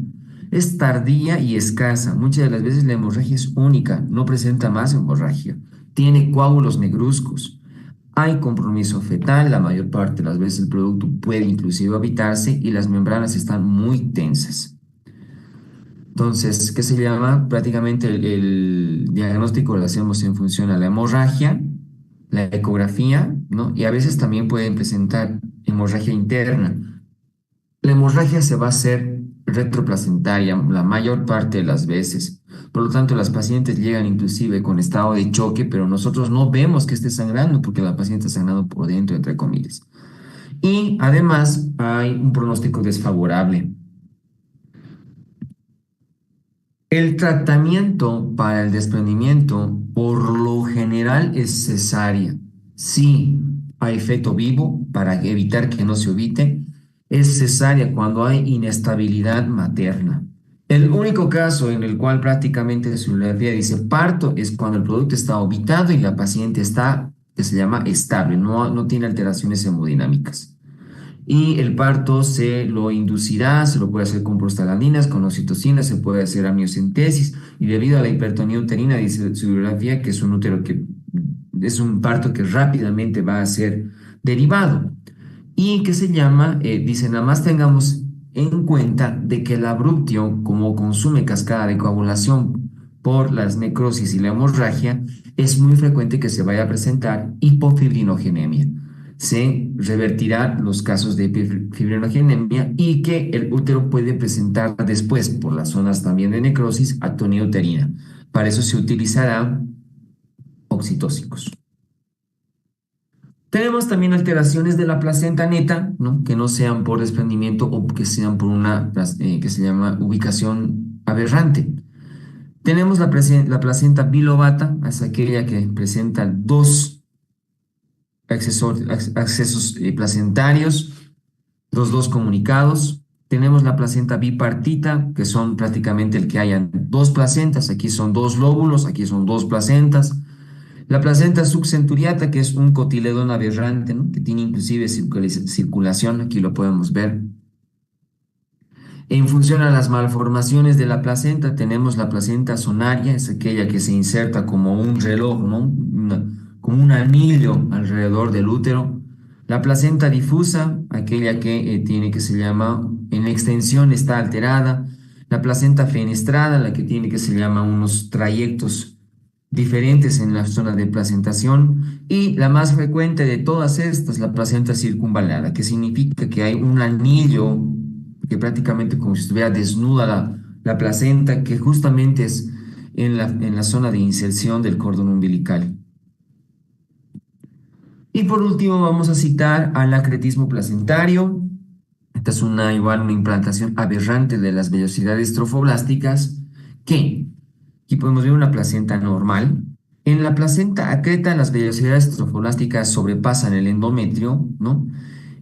Speaker 1: es tardía y escasa. Muchas de las veces la hemorragia es única, no presenta más hemorragia, tiene coágulos negruzcos, hay compromiso fetal, la mayor parte de las veces el producto puede inclusive evitarse y las membranas están muy tensas. Entonces, ¿qué se llama? Prácticamente el diagnóstico lo hacemos en función a la hemorragia, la ecografía, ¿no? Y a veces también pueden presentar hemorragia interna. La hemorragia se va a hacer retroplacentaria la mayor parte de las veces. Por lo tanto, las pacientes llegan inclusive con estado de choque, pero nosotros no vemos que esté sangrando porque la paciente está sangrando por dentro, entre comillas. Y además hay un pronóstico desfavorable. El tratamiento para el desprendimiento por lo general es cesárea. Sí, hay feto vivo para evitar que no se evite. Es cesárea cuando hay inestabilidad materna. El único caso en el cual prácticamente su radiografía dice parto es cuando el producto está ovitado y la paciente está, que se llama estable, no tiene alteraciones hemodinámicas. Y el parto se lo inducirá, se lo puede hacer con prostaglandinas, con oxitocina, se puede hacer amniocentesis. Y debido a la hipertonía uterina, dice su biografía, que es un útero que es un parto que rápidamente va a ser derivado. Y que se llama, dice, nada más tengamos en cuenta de que el abruptio, como consume cascada de coagulación por las necrosis y la hemorragia, es muy frecuente que se vaya a presentar hipofibrinogenemia. Se revertirá los casos de fibrinogenemia y que el útero puede presentar después, por las zonas también de necrosis, atonía uterina. Para eso se utilizará oxitóxicos. Tenemos también alteraciones de la placenta neta, ¿no? Que no sean por desprendimiento o que sean por una que se llama ubicación aberrante. Tenemos la placenta bilobata, es aquella que presenta dos accesos placentarios, los dos comunicados. Tenemos la placenta bipartita, que son prácticamente el que hayan dos placentas, aquí son dos lóbulos, aquí son dos placentas. La placenta subcenturiata, que es un cotiledón aberrante, ¿no? Que tiene inclusive circulación, aquí lo podemos ver. En función a las malformaciones de la placenta, tenemos la placenta sonaria, es aquella que se inserta como un reloj, ¿no? Como un anillo alrededor del útero. La placenta difusa, aquella que se llama, en extensión está alterada. La placenta fenestrada, la que tiene que se llama unos trayectos diferentes en la zona de placentación. Y la más frecuente de todas estas, la placenta circunvalada, que significa que hay un anillo que prácticamente como si estuviera desnuda la placenta, que justamente es en la zona de inserción del cordón umbilical. Y por último vamos a citar al acretismo placentario. Esta es igual una implantación aberrante de las vellosidades trofoblásticas que aquí podemos ver una placenta normal. En la placenta acreta las vellosidades trofoblásticas sobrepasan el endometrio, ¿no?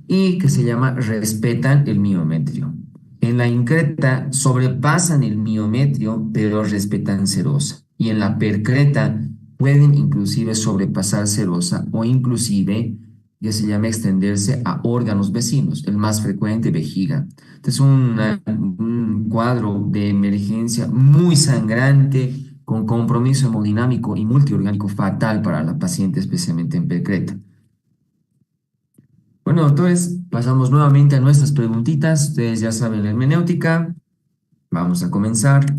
Speaker 1: Y que se llama respetan el miometrio. En la increta sobrepasan el miometrio, pero respetan serosa. Y en la percreta pueden inclusive sobrepasar serosa o inclusive, que se llama extenderse a órganos vecinos, el más frecuente vejiga. Este es un cuadro de emergencia muy sangrante, con compromiso hemodinámico y multiorgánico fatal para la paciente, especialmente en percreta. Bueno, doctores, pasamos nuevamente a nuestras preguntitas. Ustedes ya saben la hermenéutica. Vamos a comenzar.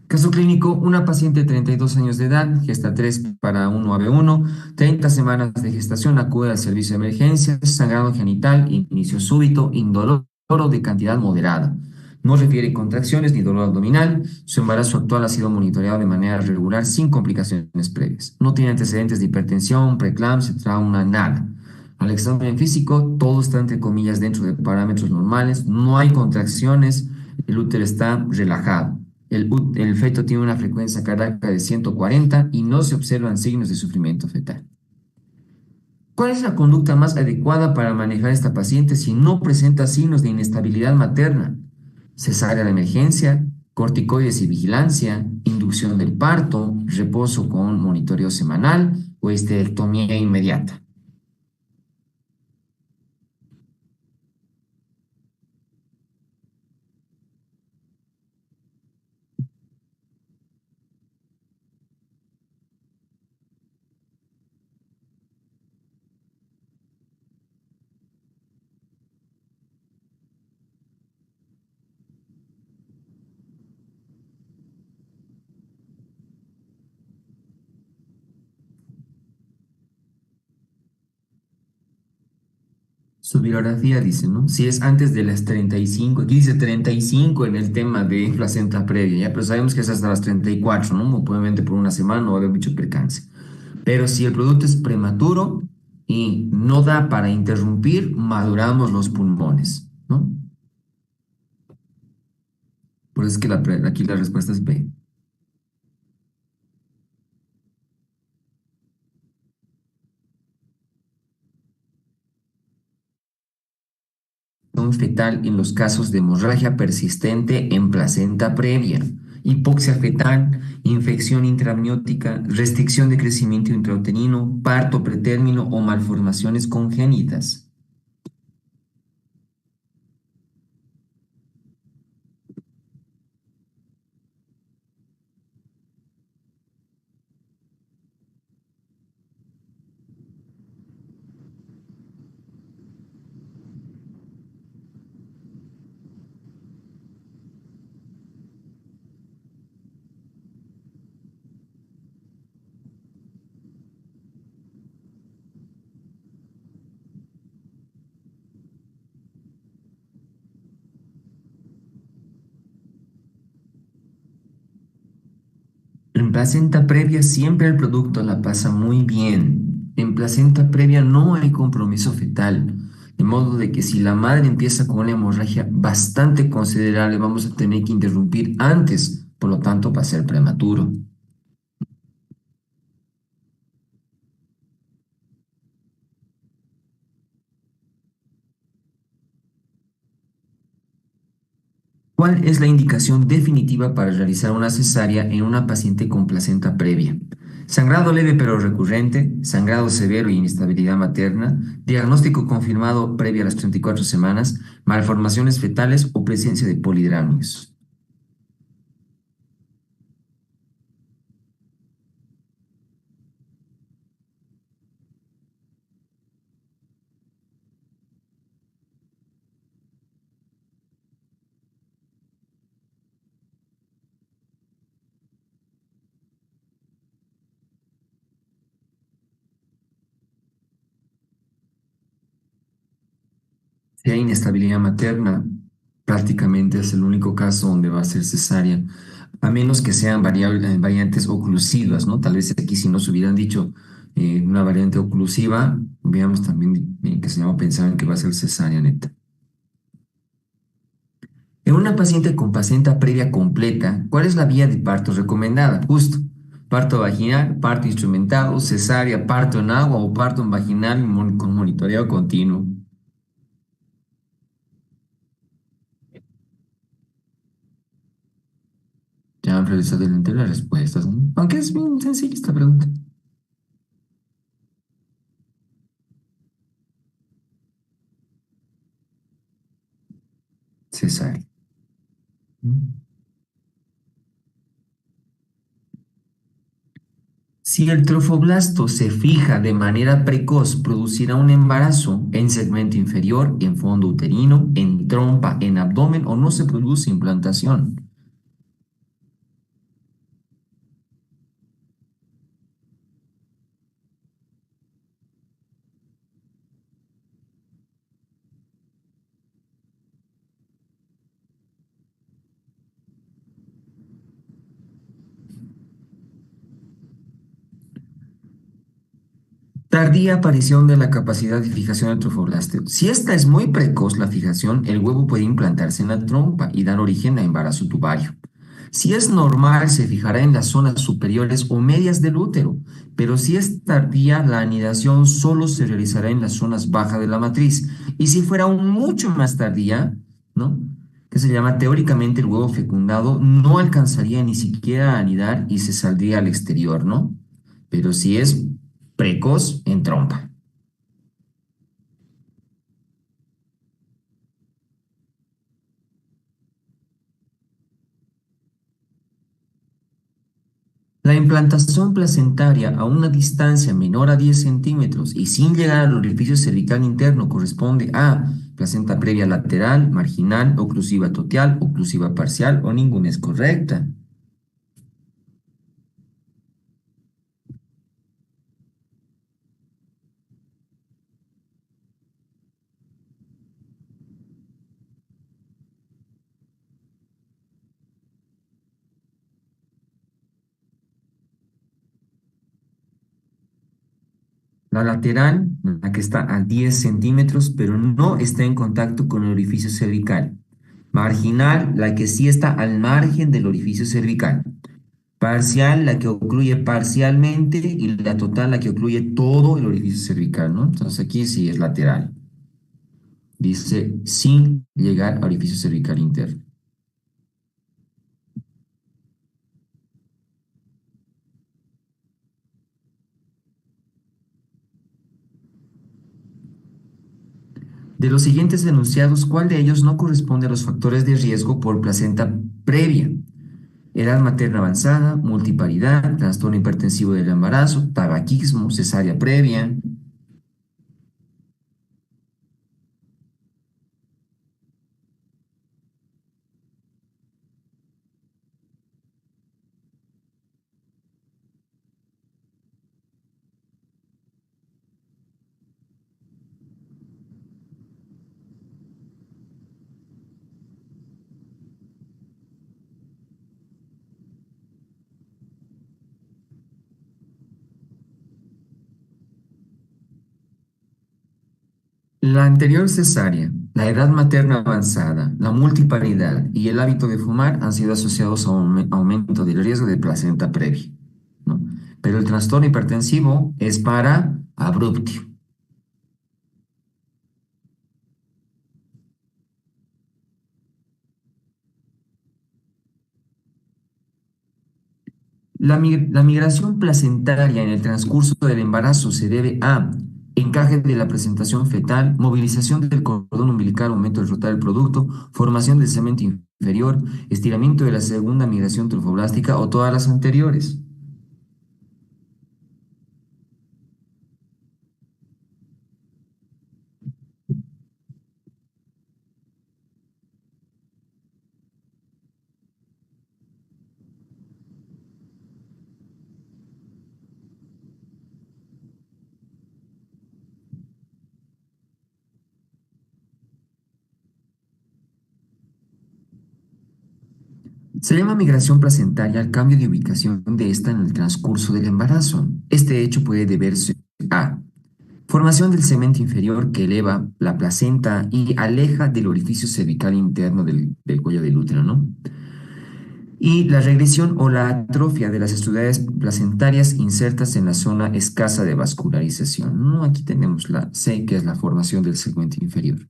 Speaker 1: Caso clínico, una paciente de 32 años de edad, gesta 3 para 1 AB1, 30 semanas de gestación, acude al servicio de emergencias, sangrado genital, inicio súbito, indoloro de cantidad moderada. No refiere contracciones ni dolor abdominal. Su embarazo actual ha sido monitoreado de manera regular sin complicaciones previas. No tiene antecedentes de hipertensión, preeclampsia, trauma, nada. Al examen físico, todo está entre comillas dentro de parámetros normales, no hay contracciones, el útero está relajado. El feto tiene una frecuencia cardíaca de 140 y no se observan signos de sufrimiento fetal. ¿Cuál es la conducta más adecuada para manejar a esta paciente si no presenta signos de inestabilidad materna? Cesárea de emergencia, corticoides y vigilancia, inducción del parto, reposo con monitoreo semanal o esterectomía inmediata. Su bibliografía dice, ¿no? Si es antes de las 35, aquí dice 35 en el tema de placenta previa, ¿ya? Pero sabemos que es hasta las 34, ¿no? Probablemente por una semana o haber dicho percance. Pero si el producto es prematuro y no da para interrumpir, maduramos los pulmones, ¿no? Por eso es que aquí la respuesta es B. Fetal en los casos de hemorragia persistente en placenta previa, hipoxia fetal, infección intramniótica, restricción de crecimiento intrauterino, parto pretérmino o malformaciones congénitas. En placenta previa siempre el producto la pasa muy bien. En placenta previa no hay compromiso fetal. De modo de que si la madre empieza con una hemorragia bastante considerable, vamos a tener que interrumpir antes. Por lo tanto, va a ser prematuro. ¿Cuál es la indicación definitiva para realizar una cesárea en una paciente con placenta previa? Sangrado leve pero recurrente, sangrado severo y inestabilidad materna, diagnóstico confirmado previo a las 34 semanas, malformaciones fetales o presencia de polidramios. Si hay inestabilidad materna, prácticamente es el único caso donde va a ser cesárea, a menos que sean variantes oclusivas, ¿no? Tal vez aquí si nos hubieran dicho una variante oclusiva, hubiéramos también que se llama pensar en que va a ser cesárea neta. En una paciente con placenta previa completa, ¿cuál es la vía de parto recomendada? Justo, parto vaginal, parto instrumentado, cesárea, parto en agua o parto en vaginal con monitoreo continuo. Ya han revisado delante las respuestas, ¿no? Aunque es bien sencilla esta pregunta. Cesárea. Si el trofoblasto se fija de manera precoz, producirá un embarazo en segmento inferior, en fondo uterino, en trompa, en abdomen o no se produce implantación. Tardía aparición de la capacidad de fijación del trofoblasto. Si esta es muy precoz, la fijación, el huevo puede implantarse en la trompa y dar origen a embarazo tubario. Si es normal, se fijará en las zonas superiores o medias del útero, pero si es tardía, la anidación solo se realizará en las zonas bajas de la matriz. Y si fuera aún mucho más tardía, ¿no? Que se llama teóricamente el huevo fecundado, no alcanzaría ni siquiera a anidar y se saldría al exterior, ¿no? Pero si es precoz, en trompa. La implantación placentaria a una distancia menor a 10 centímetros y sin llegar al orificio cervical interno corresponde a placenta previa lateral, marginal, oclusiva total, oclusiva parcial o ninguna es correcta. La lateral, la que está a 10 centímetros, pero no está en contacto con el orificio cervical. Marginal, la que sí está al margen del orificio cervical. Parcial, la que ocluye parcialmente, y la total, la que ocluye todo el orificio cervical, ¿no? Entonces aquí sí es lateral. Dice sin llegar a orificio cervical interno. De los siguientes enunciados, ¿cuál de ellos no corresponde a los factores de riesgo por placenta previa? Edad materna avanzada, multiparidad, trastorno hipertensivo del embarazo, tabaquismo, cesárea previa. La anterior cesárea, la edad materna avanzada, la multiparidad y el hábito de fumar han sido asociados a un aumento del riesgo de placenta previa, ¿no? Pero el trastorno hipertensivo es para abruptio. La migración placentaria en el transcurso del embarazo se debe a encaje de la presentación fetal, movilización del cordón umbilical, aumento del total del producto, formación del cemento inferior, estiramiento de la segunda migración trofoblástica o todas las anteriores. Se llama migración placentaria al cambio de ubicación de esta en el transcurso del embarazo. Este hecho puede deberse a formación del cemento inferior que eleva la placenta y aleja del orificio cervical interno del cuello del útero, ¿no? Y la regresión o la atrofia de las extremidades placentarias insertas en la zona escasa de vascularización, ¿no? Aquí tenemos la C, que es la formación del segmento inferior.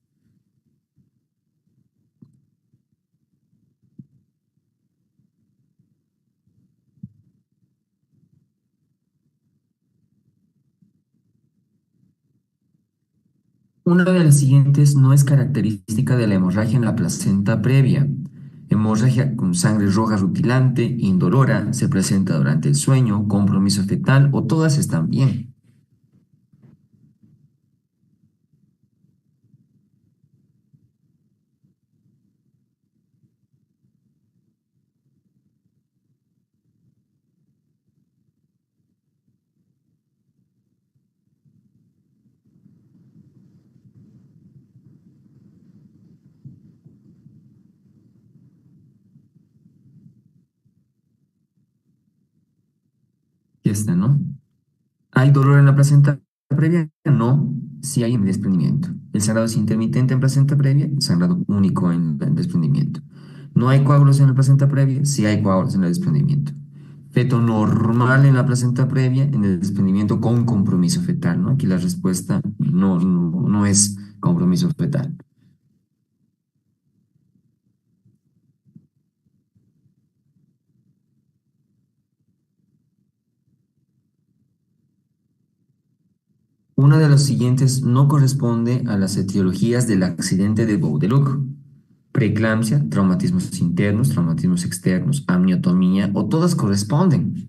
Speaker 1: Una de las siguientes no es característica de la hemorragia en la placenta previa. Hemorragia con sangre roja rutilante, indolora, se presenta durante el sueño, compromiso fetal o todas están bien. Y está, ¿no? ¿Hay dolor en la placenta previa? No, si hay desprendimiento. El sangrado es intermitente en placenta previa, sangrado único en el desprendimiento. No hay coágulos en la placenta previa, si hay coágulos en el desprendimiento. Feto normal en la placenta previa, en el desprendimiento con compromiso fetal, ¿no? Aquí la respuesta no es compromiso fetal. Una de los siguientes no corresponde a las etiologías del accidente de Boudeloc. Preeclampsia, traumatismos internos, traumatismos externos, amniotomía, o todas corresponden.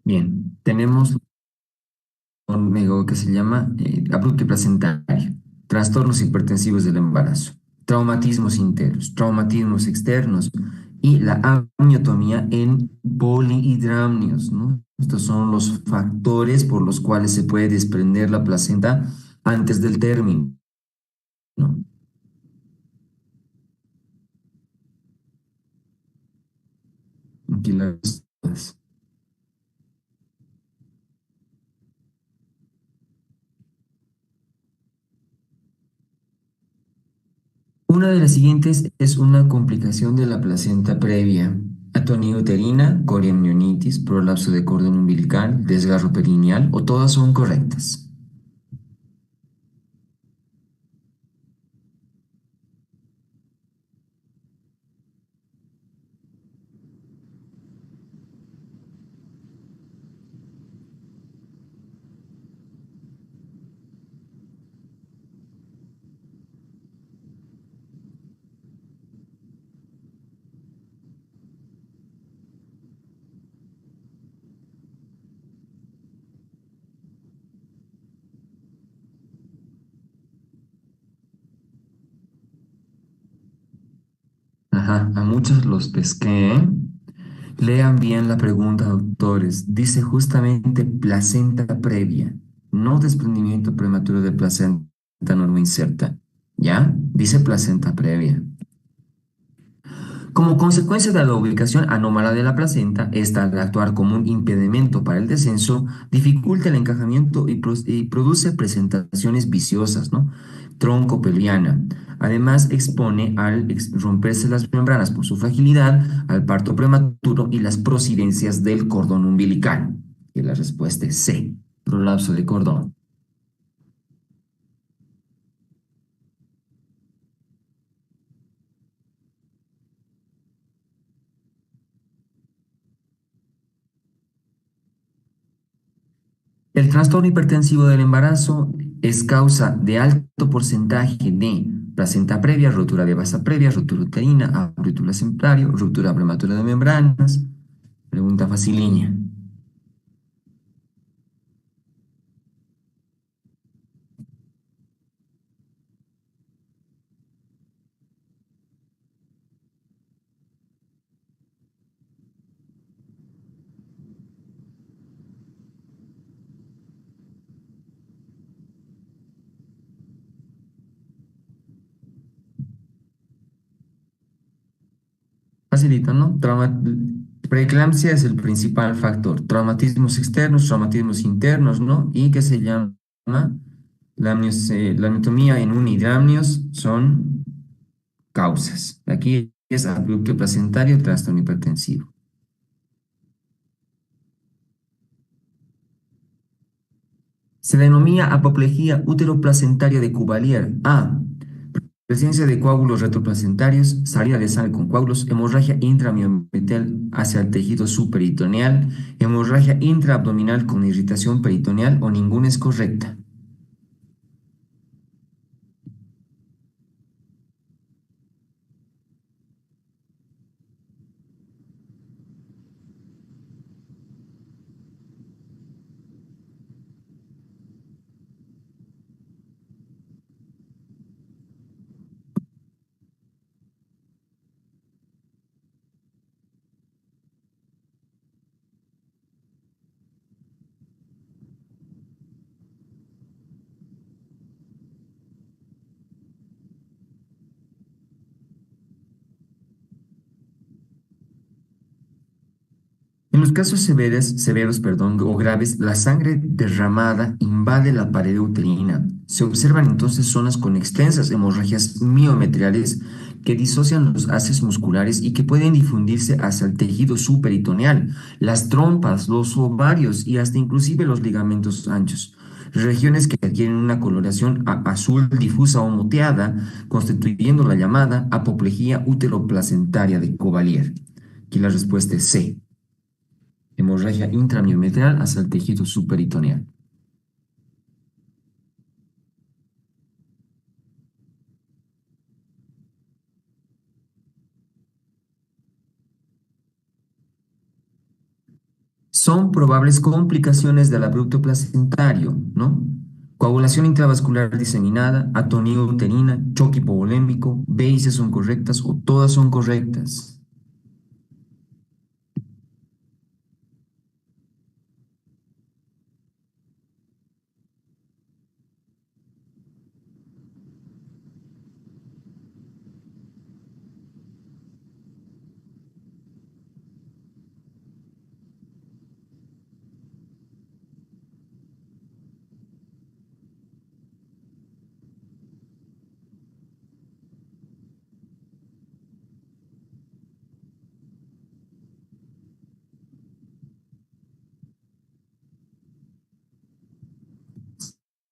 Speaker 1: Bien, tenemos algo que se llama abrupto placentario, trastornos hipertensivos del embarazo, traumatismos internos, traumatismos externos y la amniotomía en polihidramnios, ¿no? Estos son los factores por los cuales se puede desprender la placenta antes del término, ¿no? Aquí las- Una de las siguientes es una complicación de la placenta previa: atonía uterina, coriamnionitis, prolapso de cordón umbilical, desgarro perineal, o todas son correctas. Ajá, a muchos los pesqué. Lean bien la pregunta, doctores. Dice justamente placenta previa, no desprendimiento prematuro de placenta normo inserta. ¿Ya? Dice placenta previa. Como consecuencia de la ubicación anómala de la placenta, esta al actuar como un impedimento para el descenso, dificulta el encajamiento y produce presentaciones viciosas, ¿no? Troncopelviana. Además, expone al romperse las membranas por su fragilidad, al parto prematuro y las prosidencias del cordón umbilical. Y la respuesta es C, prolapso de cordón. El trastorno hipertensivo del embarazo es causa de alto porcentaje de placenta previa, rotura de basa previa, rotura uterina, abrupto placentario, ruptura prematura de membranas. Pregunta faciliña. Facilito, ¿no? Preeclampsia es el principal factor. Traumatismos externos, traumatismos internos, ¿no? Y que se llama la anatomía en unidramnios son causas. Aquí es abrupto placentario, trastorno hipertensivo. Se denomina apoplejía uteroplacentaria de Cuvalier A. Presencia de coágulos retroplacentarios, salida de sangre con coágulos, hemorragia intramiometrial hacia el tejido subperitoneal, hemorragia intraabdominal con irritación peritoneal, o ninguna es correcta. En los casos severos, perdón, o graves, la sangre derramada invade la pared uterina. Se observan entonces zonas con extensas hemorragias miometriales que disocian los haces musculares y que pueden difundirse hacia el tejido subperitoneal, las trompas, los ovarios y hasta inclusive los ligamentos anchos. Regiones que adquieren una coloración azul difusa o moteada, constituyendo la llamada apoplejía uteroplacentaria de Cavalier. Aquí la respuesta es C, hemorragia intramiometral hacia el tejido subperitoneal. son probables complicaciones del abrupto placentario, ¿no? Coagulación intravascular diseminada, atonía uterina, choque hipovolémico, B y C son correctas o todas son correctas.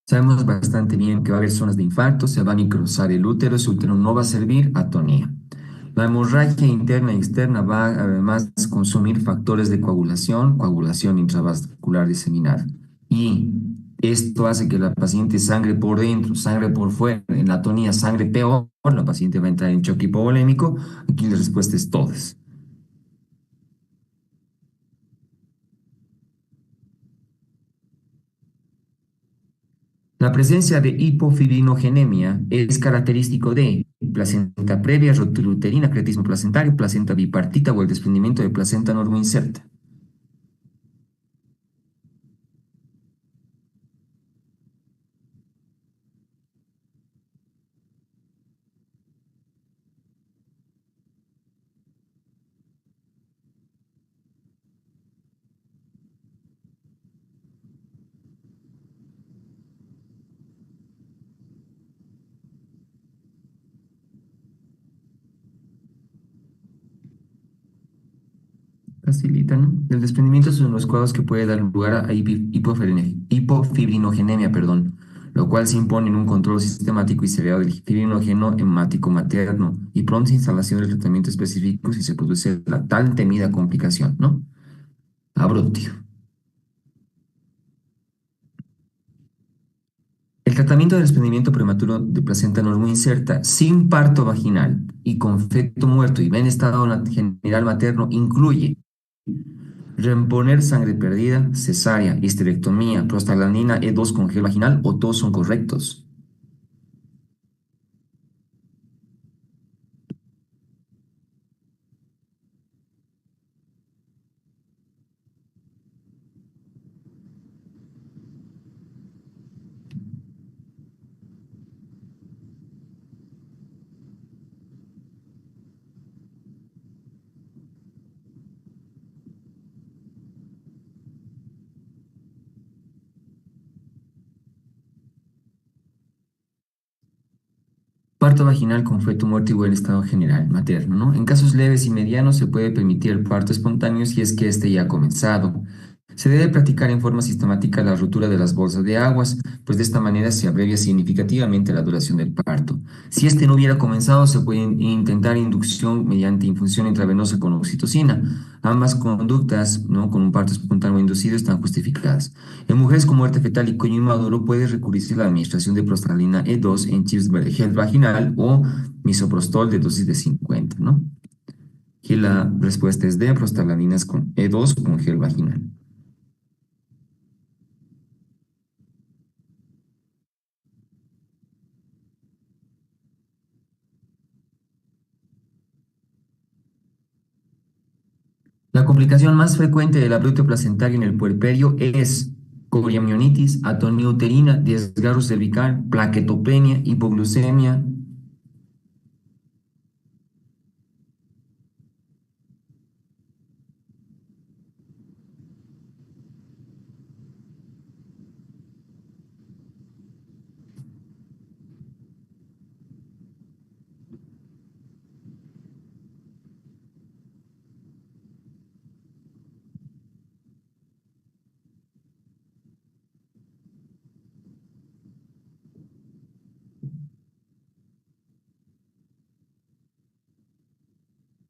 Speaker 1: Sabemos bastante bien que va a haber zonas de infarto, se va a microsar el útero, ese útero no va a servir, atonía. La hemorragia interna y externa va además a consumir factores de coagulación, coagulación intravascular diseminada. Y esto hace que la paciente sangre por dentro, sangre por fuera. En la atonía, sangre peor, la paciente va a entrar en choque hipovolémico. Aquí la respuesta es todas. La presencia de hipofibrinogenemia es característico de placenta previa, rotura uterina, creatismo placentario, placenta bipartita o el desprendimiento de placenta normoinserta. Facilita, ¿no? El desprendimiento son los cuadros que puede dar lugar a hipofibrinogenemia, perdón, lo cual se impone en un control sistemático y severo del fibrinógeno hemático materno y pronta instalación del tratamiento específico si se produce la tal temida complicación, ¿no? Abruptio. El tratamiento del desprendimiento prematuro de placenta normoinserta sin parto vaginal y con feto muerto y en estado general materno incluye reponer sangre perdida, cesárea, histerectomía, prostaglandina E2 con gel vaginal o todos son correctos. Parto vaginal con feto muerto y buen estado general materno, ¿no? En casos leves y medianos se puede permitir el parto espontáneo si es que este ya ha comenzado. Se debe practicar en forma sistemática la ruptura de las bolsas de aguas, pues de esta manera se abrevia significativamente la duración del parto. Si este no hubiera comenzado, se puede intentar inducción mediante infusión intravenosa con oxitocina. Ambas conductas, ¿no? Con un parto espontáneo inducido están justificadas. En mujeres con muerte fetal y cuello inmaduro puede recurrirse a la administración de prostaglandina E2 en chips de gel vaginal o misoprostol de dosis de 50, ¿no? Y la respuesta es D, prostaglandinas con E2 con gel vaginal. La complicación más frecuente del abrupto placentario en el puerperio es coriamionitis, atonía uterina, desgarro cervical, plaquetopenia, hipoglucemia.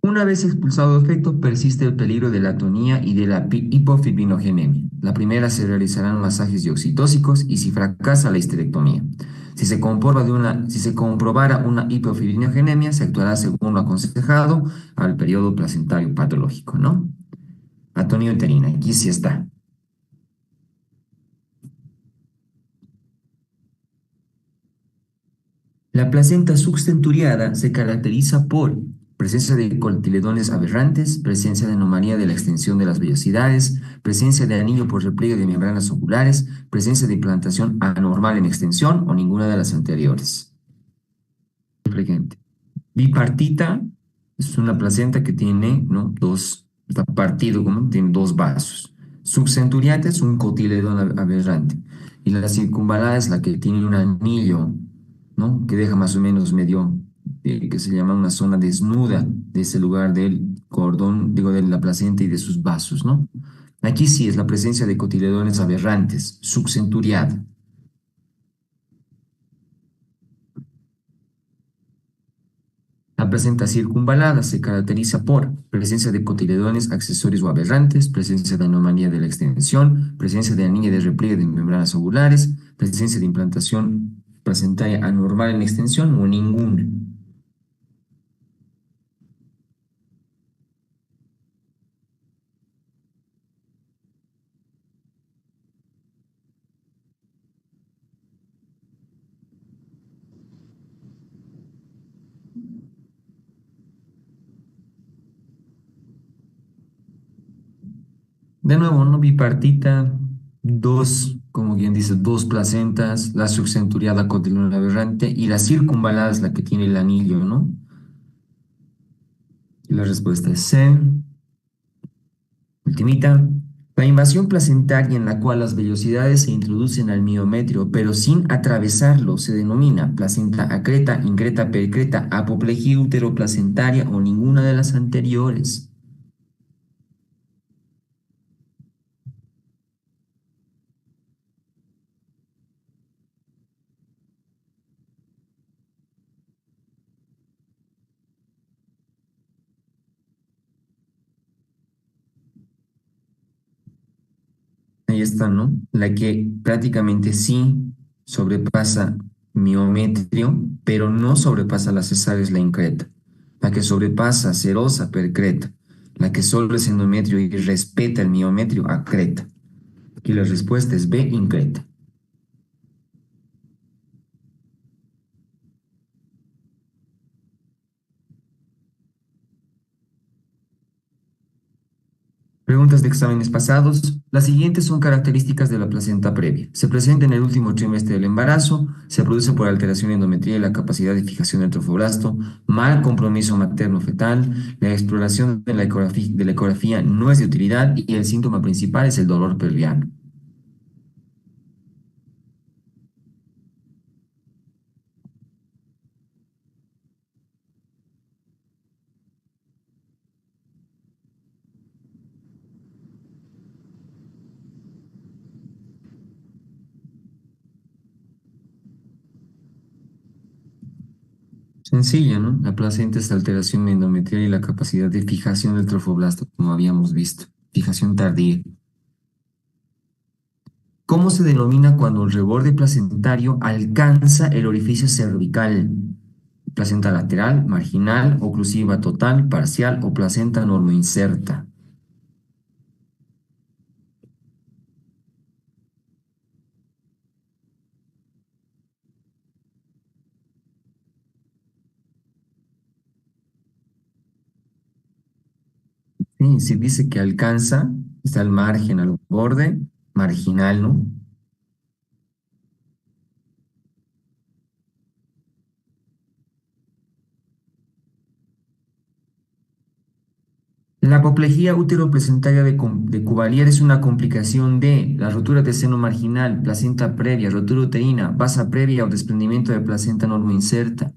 Speaker 1: Una vez expulsado el efecto, persiste el peligro de la atonía y de la hipofibrinogenemia. La primera se realizarán masajes dioxitóxicos y si fracasa la histerectomía. Si se comprobara una hipofibrinogenemia, se actuará según lo aconsejado al periodo placentario patológico, ¿no? Atonio uterina, aquí sí está. La placenta subcenturiada se caracteriza por presencia de cotiledones aberrantes, presencia de anomalía de la extensión de las vellosidades, presencia de anillo por repliegue de membranas oculares, presencia de implantación anormal en extensión o ninguna de las anteriores. Frecuente. Bipartita es una placenta que tiene, ¿no? Está partido, como tiene dos vasos. Subcenturiata es un cotiledón aberrante. Y la circunvalada es la que tiene un anillo, ¿no? Que deja más o menos medio, que se llama una zona desnuda de ese lugar del cordón, digo, de la placenta y de sus vasos, ¿no? Aquí sí es la presencia de cotiledones aberrantes, subcenturiata. La placenta circunvalada se caracteriza por presencia de cotiledones accesorios o aberrantes, presencia de anomalía de la extensión, presencia de anilla de repliegue de membranas ovulares, presencia de implantación placentaria anormal en extensión o ninguna. De nuevo, no bipartita, dos, como quien dice, dos placentas, la subcenturiada cotiledón aberrante y la circunvalada es la que tiene el anillo, ¿no? Y la respuesta es C. Ultimita, la invasión placentaria en la cual las vellosidades se introducen al miometrio, pero sin atravesarlo, se denomina placenta acreta, increta, percreta, apoplejía uteroplacentaria o ninguna de las anteriores. Ahí está, ¿no? La que prácticamente sí sobrepasa miometrio, pero no sobrepasa la cesárea es la increta. La que sobrepasa serosa, percreta. La que solo es endometrio y respeta el miometrio, acreta. Y la respuesta es B, increta. Preguntas de exámenes pasados. Las siguientes son características de la placenta previa. Se presenta en el último trimestre del embarazo, se produce por alteración endometrial y la capacidad de fijación del trofoblasto, mal compromiso materno-fetal, la exploración de la ecografía no es de utilidad y el síntoma principal es el dolor pelviano. Sencilla, ¿no? La placenta es alteración endometrial y la capacidad de fijación del trofoblasto, como habíamos visto. Fijación tardía. ¿Cómo se denomina cuando el reborde placentario alcanza el orificio cervical? Placenta lateral, marginal, oclusiva total, parcial o placenta normoinserta. Sí, si dice que alcanza, está al margen, al borde, marginal, ¿no? La apoplejía uteroplacentaria de Cuvalier es una complicación de la rotura de seno marginal, placenta previa, rotura uterina, vasa previa o desprendimiento de placenta normoinserta.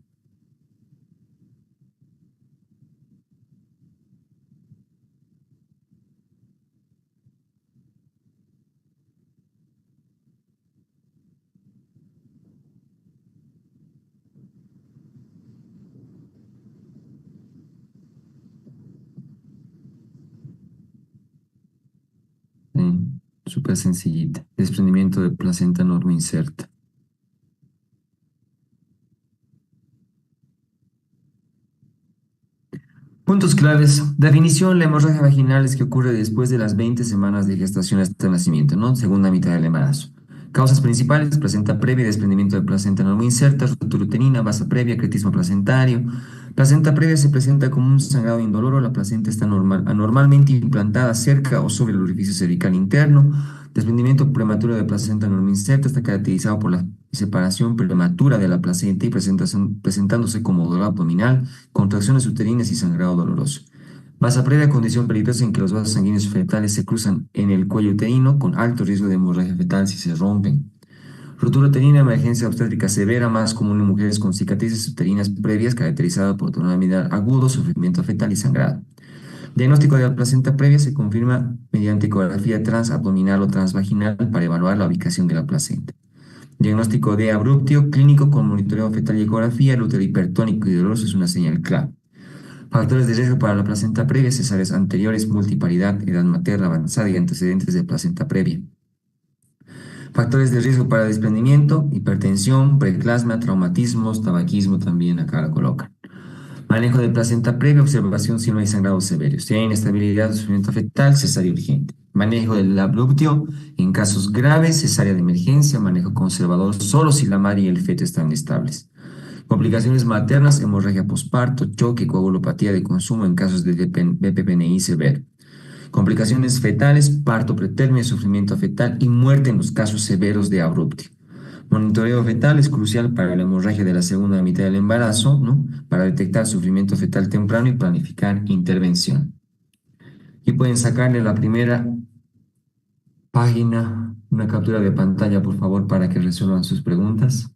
Speaker 1: Sí, súper sencillita. Desprendimiento de placenta normoinserta. Puntos claves. Definición, la hemorragia vaginal es que ocurre después de las 20 semanas de gestación hasta el nacimiento, ¿no? Segunda mitad del embarazo. Causas principales, placenta previa, desprendimiento de placenta no inserta, ruptura uterina, vasa previa, cretismo placentario. Placenta previa se presenta como un sangrado indoloro, la placenta está anormalmente implantada cerca o sobre el orificio cervical interno. Desprendimiento prematuro de placenta no inserta está caracterizado por la separación prematura de la placenta y presentándose como dolor abdominal, contracciones uterinas y sangrado doloroso. Vasa previa, condición peligrosa en que los vasos sanguíneos fetales se cruzan en el cuello uterino con alto riesgo de hemorragia fetal si se rompen. Ruptura uterina, emergencia obstétrica severa, más común en mujeres con cicatrices uterinas previas, caracterizada por dolor abdominal agudo, sufrimiento fetal y sangrado. Diagnóstico de la placenta previa se confirma mediante ecografía transabdominal o transvaginal para evaluar la ubicación de la placenta. Diagnóstico de abruptio clínico con monitoreo fetal y ecografía, el útero hipertónico y doloroso es una señal clave. Factores de riesgo para la placenta previa, cesáreas anteriores, multiparidad, edad materna avanzada y antecedentes de placenta previa. Factores de riesgo para desprendimiento, hipertensión, preeclampsia, traumatismos, tabaquismo también acá lo colocan. Manejo de placenta previa, observación si no hay sangrados severos. Si hay inestabilidad o sufrimiento fetal, cesárea urgente. Manejo del abruptio, en casos graves, cesárea de emergencia, manejo conservador solo si la madre y el feto están estables. Complicaciones maternas, hemorragia posparto, choque, coagulopatía de consumo en casos de BPPNI severo. Complicaciones fetales, parto pretérmino, sufrimiento fetal y muerte en los casos severos de abruptio. Monitoreo fetal es crucial para la hemorragia de la segunda mitad del embarazo, ¿no? Para detectar sufrimiento fetal temprano y planificar intervención. Y pueden sacarle la primera página, una captura de pantalla, por favor, para que resuelvan sus preguntas.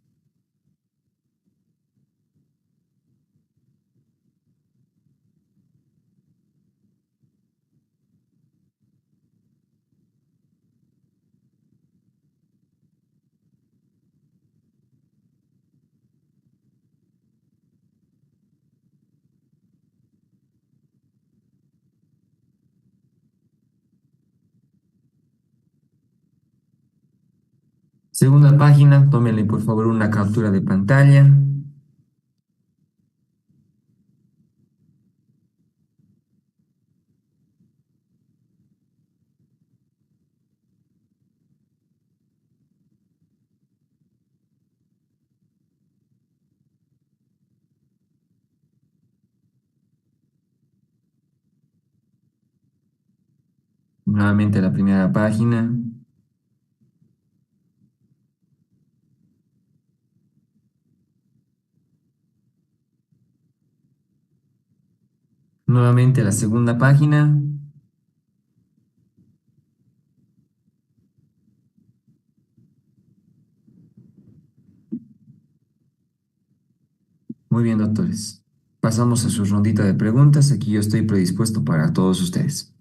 Speaker 1: Segunda página, tómenle por favor una captura de pantalla. Nuevamente la primera página. Nuevamente la segunda página. Muy bien, doctores. Pasamos a su rondita de preguntas. Aquí yo estoy predispuesto para todos ustedes.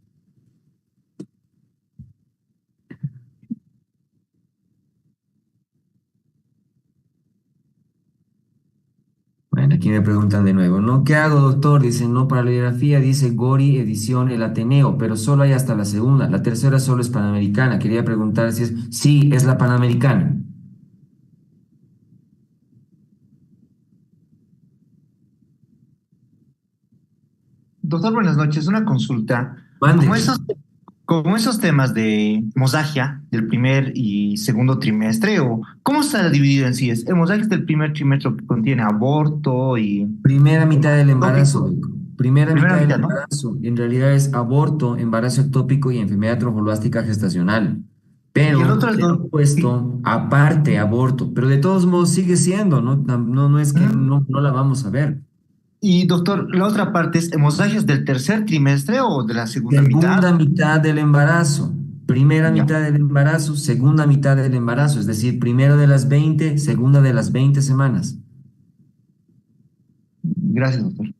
Speaker 1: Bueno, aquí me preguntan de nuevo, ¿no? ¿Qué hago, doctor? Dicen, no, para la biografía dice Gori, edición El Ateneo, pero solo hay hasta la segunda. La tercera solo es Panamericana. Quería preguntar si es... Sí, es la Panamericana.
Speaker 5: Doctor, buenas noches. Una consulta.
Speaker 1: Mande.
Speaker 5: Como esos temas de hemosagia del primer y segundo trimestre, o ¿cómo está dividido en sí? ¿Es hemosagia del primer trimestre que contiene aborto y
Speaker 1: Primera mitad del embarazo,
Speaker 5: ectópico?
Speaker 1: doc. Primera mitad
Speaker 5: Primera
Speaker 1: del
Speaker 5: mitad, ¿no?
Speaker 1: embarazo. En realidad es aborto, embarazo ectópico y enfermedad trombótica gestacional.
Speaker 5: Y el
Speaker 1: Pero
Speaker 5: otro es
Speaker 1: le han
Speaker 5: sí.
Speaker 1: puesto aparte aborto. Pero de todos modos sigue siendo, ¿no? No es que
Speaker 5: Ujú.
Speaker 1: no la vamos a ver.
Speaker 5: Y doctor, la otra parte es hemorragias del tercer trimestre o de la segunda mitad.
Speaker 1: Segunda mitad del embarazo. Primera
Speaker 5: Ya,
Speaker 1: mitad del embarazo, segunda mitad del embarazo. Es decir, primero de las 20, segunda de las 20 semanas.
Speaker 5: gracias, doctor.